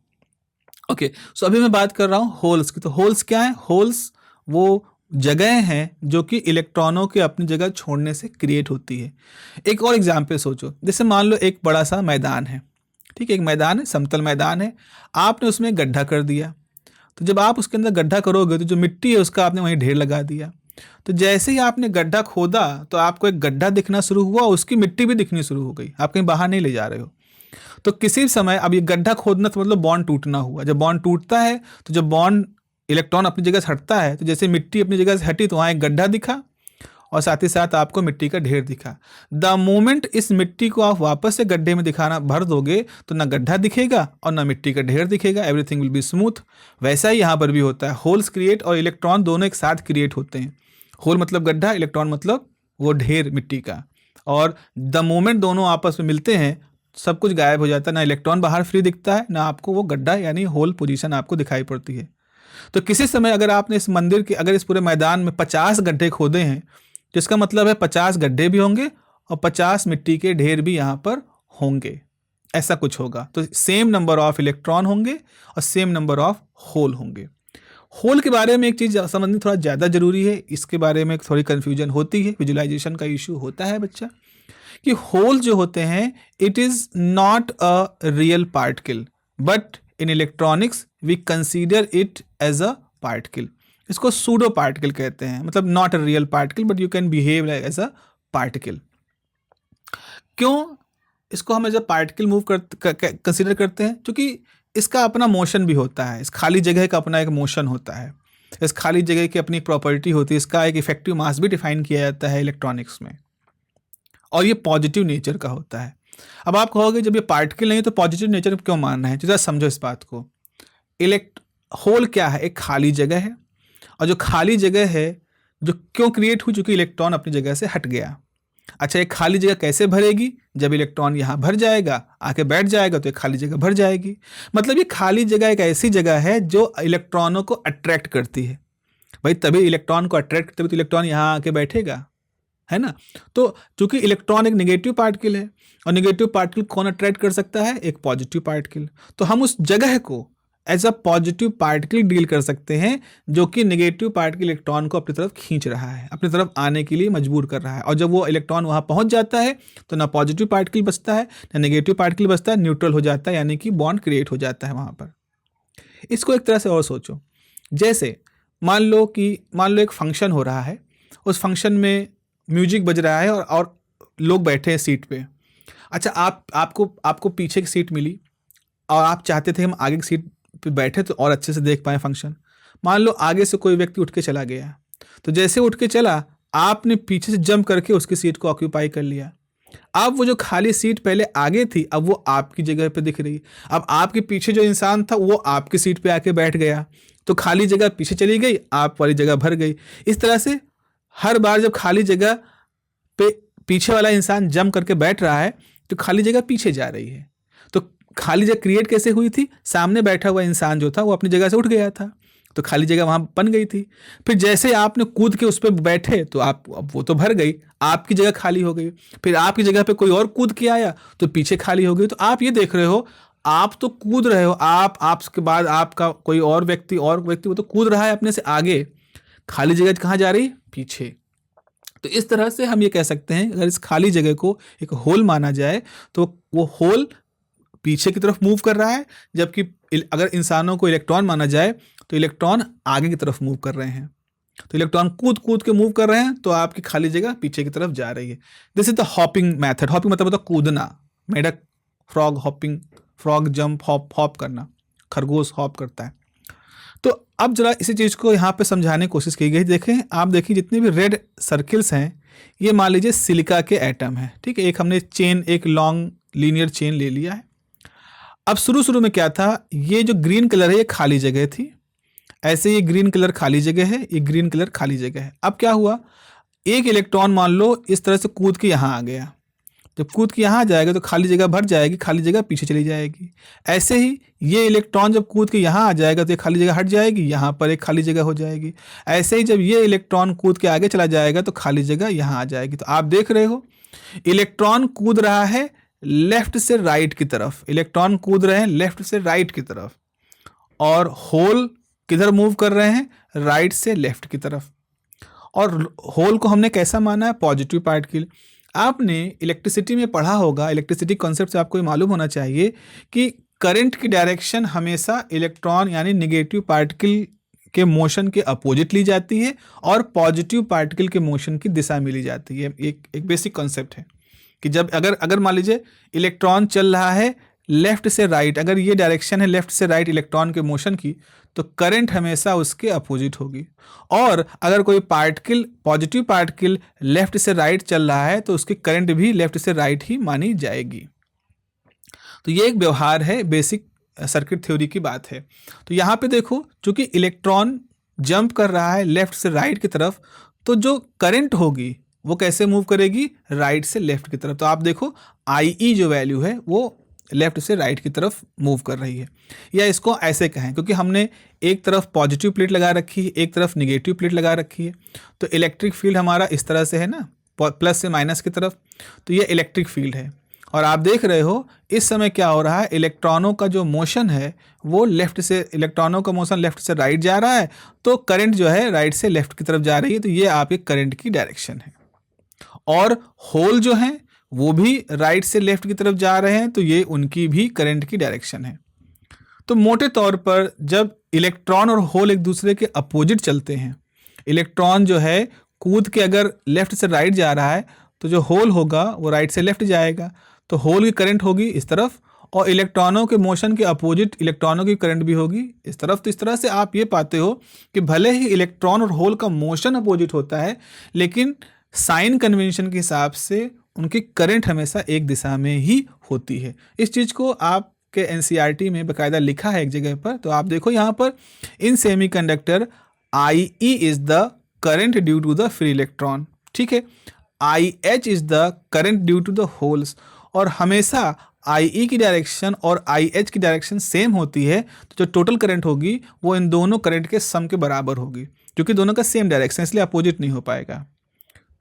ओके, सो अभी मैं बात कर रहा हूँ होल्स की। तो होल्स क्या है? होल्स वो जगह हैं जो कि इलेक्ट्रॉनों के अपनी जगह छोड़ने से क्रिएट होती है। एक और एग्जाम्पल सोचो, जैसे मान लो एक बड़ा सा मैदान है, ठीक है, एक मैदान है, समतल मैदान है, आपने उसमें एक गड्ढा कर दिया। तो जब आप उसके अंदर गड्ढा करोगे तो जो मिट्टी है उसका आपने वहीं ढेर लगा दिया। तो जैसे ही आपने गड्ढा खोदा तो आपको एक गड्ढा दिखना शुरू हुआ, उसकी मिट्टी भी दिखनी शुरू हो गई, आप कहीं बाहर नहीं ले जा रहे हो। तो किसी भी समय अब ये गड्ढा खोदना तो मतलब बॉन्ड टूटना हुआ। जब बॉन्ड टूटता है तो जब बॉन्ड इलेक्ट्रॉन अपनी जगह से हटता है, तो जैसे मिट्टी अपनी जगह से हटी तो वहाँ एक गड्ढा दिखा और साथ ही साथ आपको मिट्टी का ढेर दिखा। द मोमेंट इस मिट्टी को आप वापस से गड्ढे में दिखाना भर दोगे तो ना गड्ढा दिखेगा और ना मिट्टी का ढेर दिखेगा, एवरीथिंग विल बी स्मूथ। वैसा ही यहाँ पर भी होता है, होल्स क्रिएट और इलेक्ट्रॉन दोनों एक साथ क्रिएट होते हैं। होल मतलब गड्ढा, इलेक्ट्रॉन मतलब वो ढेर मिट्टी का, और द मोमेंट दोनों आपस में मिलते हैं सब कुछ गायब हो जाता है, ना इलेक्ट्रॉन बाहर फ्री दिखता है, ना आपको वो गड्ढा यानी होल पोजीशन आपको दिखाई पड़ती है। तो किसी समय अगर आपने इस मंदिर के, अगर इस पूरे मैदान में 50 गड्ढे खोदे हैं तो इसका मतलब है 50 गड्ढे भी होंगे और 50 मिट्टी के ढेर भी यहाँ पर होंगे, ऐसा कुछ होगा। तो सेम नंबर ऑफ इलेक्ट्रॉन होंगे और सेम नंबर ऑफ होल होंगे। होल के बारे में एक चीज़ समझनी थोड़ा ज़्यादा जरूरी है, इसके बारे में थोड़ी कन्फ्यूजन होती है, विजुलाइजेशन का इशू होता है बच्चा, कि होल जो होते हैं it is not a real particle, but in electronics we consider it as a particle. इसको सूडो पार्टिकल कहते हैं, मतलब not a real particle but you can behave as a particle. क्यों इसको हम as a particle move consider करते हैं? क्योंकि इसका अपना मोशन भी होता है, इस खाली जगह का अपना एक मोशन होता है, इस खाली जगह की अपनी प्रॉपर्टी होती है, इसका एक इफेक्टिव मास भी डिफाइन किया जाता है इलेक्ट्रॉनिक्स में, और ये पॉजिटिव नेचर का होता है। अब आप कहोगे जब ये पार्टिकल नहीं तो पॉजिटिव नेचर क्यों मानना है? जरा समझो इस बात को। होल क्या है? एक खाली जगह है, और जो खाली जगह है जो क्यों क्रिएट हुई? चूंकि इलेक्ट्रॉन अपनी जगह से हट गया। अच्छा, एक खाली जगह कैसे भरेगी? जब इलेक्ट्रॉन यहाँ भर जाएगा, आके बैठ जाएगा तो एक खाली जगह भर जाएगी। मतलब ये खाली जगह एक ऐसी जगह है जो इलेक्ट्रॉनों को अट्रैक्ट करती है। भाई तभी इलेक्ट्रॉन को अट्रैक्ट, तभी तो इलेक्ट्रॉन यहाँ आके बैठेगा, है ना। तो चूंकि इलेक्ट्रॉन एक नेगेटिव पार्टिकल है, और नेगेटिव पार्टिकल कौन अट्रैक्ट कर सकता है? एक पॉजिटिव पार्टिकल। तो हम उस जगह को as a positive particle deal कर सकते हैं जो कि नेगेटिव पार्टिकल इलेक्ट्रॉन को अपनी तरफ खींच रहा है, अपनी तरफ आने के लिए मजबूर कर रहा है। और जब वो इलेक्ट्रॉन वहाँ पहुँच जाता है तो ना पॉजिटिव पार्टिकल बचता है ना नेगेटिव पार्टिकल बचता है, न्यूट्रल हो जाता है, यानी कि बॉन्ड क्रिएट हो जाता है वहाँ पर। इसको एक तरह से और सोचो, जैसे मान लो एक फंक्शन हो रहा है, उस फंक्शन में म्यूजिक बज रहा है और लोग बैठे हैं सीट पे। अच्छा, आपको पीछे की सीट मिली और आप चाहते थे हम आगे की सीट पे बैठे तो और अच्छे से देख पाए फंक्शन। मान लो आगे से कोई व्यक्ति उठ के चला गया, तो जैसे उठ के चला आपने पीछे से जंप करके उसकी सीट को ऑक्यूपाई कर लिया। अब वो जो खाली सीट पहले आगे थी अब वो आपकी जगह पे दिख रही। अब आपके पीछे जो इंसान था वो आपकी सीट पे आके बैठ गया, तो खाली जगह पीछे चली गई, आप वाली जगह भर गई। इस तरह से हर बार जब खाली जगह पे पीछे वाला इंसान जंप करके बैठ रहा है तो खाली जगह पीछे जा रही है। तो खाली जगह क्रिएट कैसे हुई थी? सामने बैठा हुआ इंसान जो था वो अपनी जगह से उठ गया था, तो खाली जगह वहाँ बन गई थी। फिर जैसे आपने कूद के उस पर बैठे तो अब वो तो भर गई, आपकी जगह खाली हो गई। फिर आपकी जगह पे कोई और कूद के आया तो पीछे खाली हो गई। तो आप ये देख रहे हो, आप तो कूद रहे हो, आपके बाद आपका कोई और व्यक्ति वो तो कूद रहा है अपने से आगे, खाली जगह कहाँ जा रही? पीछे। तो इस तरह से हम ये कह सकते हैं अगर इस खाली जगह को एक होल माना जाए तो वो होल पीछे की तरफ मूव कर रहा है, जबकि अगर इंसानों को इलेक्ट्रॉन माना जाए तो इलेक्ट्रॉन आगे की तरफ मूव कर रहे हैं। तो इलेक्ट्रॉन कूद कूद के मूव कर रहे हैं तो आपकी खाली जगह पीछे की तरफ जा रही है। This is the hopping method. Hopping मतलब होता है कूदना, मेढक frog hopping, frog jump, hop करना, खरगोश हॉप करता है। तो अब जरा इसी चीज़ को यहाँ पे समझाने की कोशिश की गई। देखें, आप देखिए जितने भी रेड सर्किल्स हैं ये मान लीजिए सिलिका के एटम हैं, ठीक है। एक हमने चेन, एक लॉन्ग लीनियर चेन ले लिया है। अब शुरू में क्या था, ये जो ग्रीन कलर है ये खाली जगह थी, ऐसे ये ग्रीन कलर खाली जगह है, ये ग्रीन कलर खाली जगह है। अब क्या हुआ, एक इलेक्ट्रॉन मान लो इस तरह से कूद के यहाँ आ गया, जब कूद के यहाँ आ जाएगा तो खाली जगह भर जाएगी, खाली जगह पीछे चली जाएगी। ऐसे ही ये इलेक्ट्रॉन जब कूद के यहाँ आ जाएगा तो ये खाली जगह हट जाएगी, यहाँ पर एक खाली जगह हो जाएगी। ऐसे ही जब ये इलेक्ट्रॉन कूद के आगे चला जाएगा तो खाली जगह यहाँ आ जाएगी। तो आप देख रहे हो इलेक्ट्रॉन कूद रहा है लेफ्ट से राइट की तरफ, इलेक्ट्रॉन कूद रहे हैं लेफ्ट से राइट की तरफ, और होल किधर मूव कर रहे हैं, राइट से लेफ्ट की तरफ। और होल को हमने कैसा माना है, पॉजिटिव पार्टिकल। आपने इलेक्ट्रिसिटी में पढ़ा होगा, इलेक्ट्रिसिटी कॉन्सेप्ट से आपको ये मालूम होना चाहिए कि करंट की डायरेक्शन हमेशा इलेक्ट्रॉन यानी नेगेटिव पार्टिकल के मोशन के अपोजिट ली जाती है और पॉजिटिव पार्टिकल के मोशन की दिशा में ली जाती है। एक बेसिक कॉन्सेप्ट है कि जब अगर मान लीजिए इलेक्ट्रॉन चल रहा है लेफ्ट से राइट, अगर ये डायरेक्शन है लेफ्ट से राइट इलेक्ट्रॉन के मोशन की, तो करंट हमेशा उसके अपोजिट होगी। और अगर कोई पार्टिकल, पॉजिटिव पार्टिकल लेफ्ट से राइट चल रहा है तो उसकी करंट भी लेफ्ट से राइट ही मानी जाएगी। तो ये एक व्यवहार है, बेसिक सर्किट थ्योरी की बात है। तो यहाँ पे देखो, चूंकि इलेक्ट्रॉन जंप कर रहा है लेफ्ट से राइट की तरफ, तो जो करंट होगी वो कैसे मूव करेगी, राइट से लेफ्ट की तरफ। तो आप देखो IE जो वैल्यू है वो लेफ्ट से राइट की तरफ मूव कर रही है। या इसको ऐसे कहें, क्योंकि हमने एक तरफ पॉजिटिव प्लेट लगा रखी है, एक तरफ निगेटिव प्लेट लगा रखी है, तो इलेक्ट्रिक फील्ड हमारा इस तरह से है ना, प्लस से माइनस की तरफ, तो ये इलेक्ट्रिक फील्ड है। और आप देख रहे हो इस समय क्या हो रहा है, इलेक्ट्रॉनों का जो मोशन है वो लेफ्ट से, इलेक्ट्रॉनों का मोशन लेफ्ट से राइट जा रहा है, तो करंट जो है राइट से लेफ्ट की तरफ जा रही है। तो ये आपके करंट की डायरेक्शन है। और होल जो हैं वो भी राइट से लेफ्ट की तरफ जा रहे हैं, तो ये उनकी भी करंट की डायरेक्शन है। तो मोटे तौर पर जब इलेक्ट्रॉन और होल एक दूसरे के अपोजिट चलते हैं, इलेक्ट्रॉन जो है कूद के अगर लेफ्ट से राइट जा रहा है तो जो होल होगा वो राइट से लेफ्ट जाएगा, तो होल की करंट होगी इस तरफ, और इलेक्ट्रॉनों के मोशन के अपोजिट इलेक्ट्रॉनों की करंट भी होगी इस तरफ। तो इस तरह से आप ये पाते हो कि भले ही इलेक्ट्रॉन और होल का मोशन अपोजिट होता है, लेकिन साइन कन्वेंशन के हिसाब से उनकी करंट हमेशा एक दिशा में ही होती है। इस चीज़ को आपके NCERT में बाकायदा लिखा है एक जगह पर। तो आप देखो यहाँ पर, in semiconductor IE is the current due to the free electron, ठीक है, IH is the current due to the holes. और हमेशा IE की डायरेक्शन और IH की डायरेक्शन सेम होती है, तो जो टोटल करंट होगी वो इन दोनों करंट के सम के बराबर होगी, क्योंकि दोनों का सेम डायरेक्शन, इसलिए अपोजिट नहीं हो पाएगा।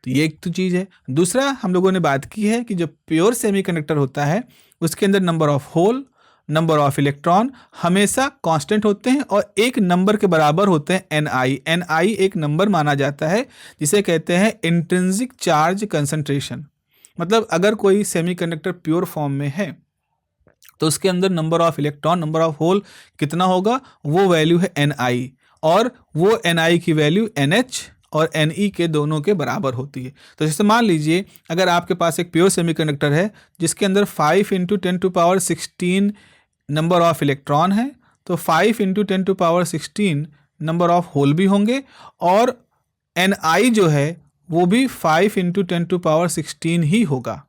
तो ये एक तो चीज़ है। दूसरा हम लोगों ने बात की है कि जो प्योर सेमीकंडक्टर होता है उसके अंदर number of hole, number of electron हमेशा कांस्टेंट होते हैं और एक नंबर के बराबर होते हैं NI। NI एक नंबर माना जाता है जिसे कहते हैं इंट्रिंसिक चार्ज कंसंट्रेशन। मतलब अगर कोई सेमीकंडक्टर प्योर फॉर्म में है तो उसके अंदर number of electron, number of hole कितना होगा, वो वैल्यू है NI, और वो NI की वैल्यू NH और Ne के दोनों के बराबर होती है। तो जैसे मान लीजिए अगर आपके पास एक प्योर सेमीकंडक्टर है जिसके अंदर 5 × 10⁻16 नंबर ऑफ इलेक्ट्रॉन है, तो 5 × 10⁻16 नंबर ऑफ होल भी होंगे, और Ni जो है वो भी 5 × 10⁻16 ही होगा।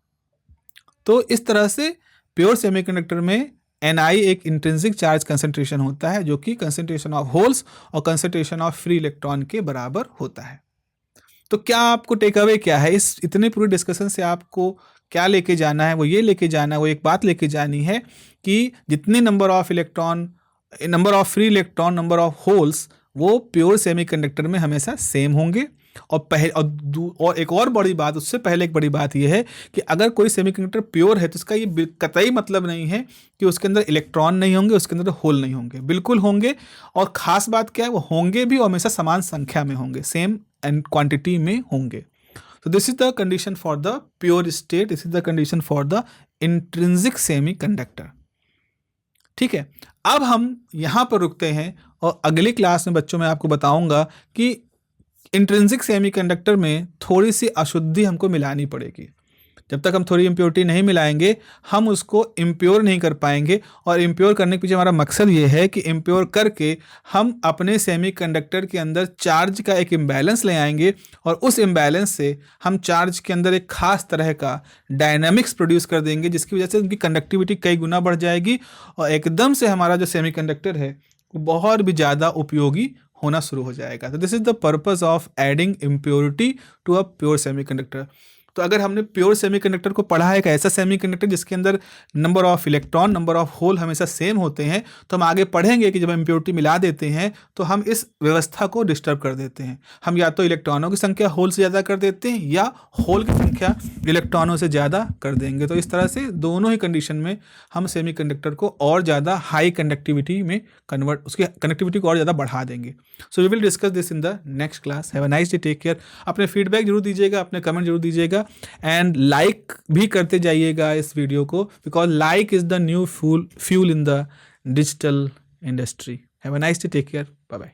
तो इस तरह से प्योर सेमीकंडक्टर में Ni एक इंट्रिंसिक चार्ज कंसंट्रेशन होता है जो कि कंसंट्रेशन ऑफ होल्स और कंसंट्रेशन ऑफ फ्री इलेक्ट्रॉन के बराबर होता है। तो क्या आपको टेक अवे क्या है इस इतने पूरे डिस्कशन से, आपको क्या लेके जाना है, वो ये लेके जाना है, वो एक बात लेके जानी है कि जितने number of electron, number of free electron, number of holes, वो प्योर सेमीकंडक्टर में हमेशा सेम होंगे। और एक और बड़ी बात, उससे पहले एक बड़ी बात यह है कि अगर कोई सेमीकंडक्टर प्योर है तो इसका ये कतई मतलब नहीं है कि उसके अंदर इलेक्ट्रॉन नहीं होंगे, उसके अंदर होल नहीं होंगे, बिल्कुल होंगे। और ख़ास बात क्या है, वो होंगे भी और हमेशा समान संख्या में होंगे, सेम एंड क्वांटिटी में होंगे। तो this is the condition for the pure state, this is the condition for the intrinsic semiconductor. ठीक है, अब हम यहाँ पर रुकते हैं और अगली क्लास में बच्चों मैं आपको बताऊंगा कि इंट्रिंसिक सेमीकंडक्टर में थोड़ी सी अशुद्धि हमको मिलानी पड़ेगी। जब तक हम थोड़ी इम्प्योरिटी नहीं मिलाएंगे हम उसको इम्प्योर नहीं कर पाएंगे, और इम्प्योर करने के पीछे हमारा मकसद ये है कि इम्प्योर करके हम अपने सेमीकंडक्टर के अंदर चार्ज का एक इम्बैलेंस ले आएंगे, और उस इम्बैलेंस से हम चार्ज के अंदर एक खास तरह का डायनामिक्स प्रोड्यूस कर देंगे, जिसकी वजह से उनकी कंडक्टिविटी कई गुना बढ़ जाएगी और एकदम से हमारा जो सेमीकंडक्टर है वो बहुत भी ज़्यादा उपयोगी होना शुरू हो जाएगा। तो this is the purpose of adding impurity to a pure semiconductor. तो अगर हमने प्योर सेमीकंडक्टर को पढ़ा है, एक ऐसा सेमीकंडक्टर जिसके अंदर number of electron, number of hole हमेशा सेम होते हैं, तो हम आगे पढ़ेंगे कि जब हम इम्प्योरिटी मिला देते हैं तो हम इस व्यवस्था को डिस्टर्ब कर देते हैं। हम या तो इलेक्ट्रॉनों की संख्या होल से ज़्यादा कर देते हैं या होल की संख्या इलेक्ट्रॉनों से ज़्यादा कर देंगे। तो इस तरह से दोनों ही कंडीशन में हम सेमीकंडक्टर को और ज़्यादा हाई कंडक्टिविटी में कन्वर्ट, उसकी कंडक्टिविटी को और ज़्यादा बढ़ा देंगे। So we will discuss this in the next class. Have a nice day, take care. अपने फीडबैक जरूर दीजिएगा, अपने कमेंट जरूर दीजिएगा एंड लाइक भी करते जाइएगा इस वीडियो को, because like is the new fuel in the digital industry. Have a nice day, take care, bye bye.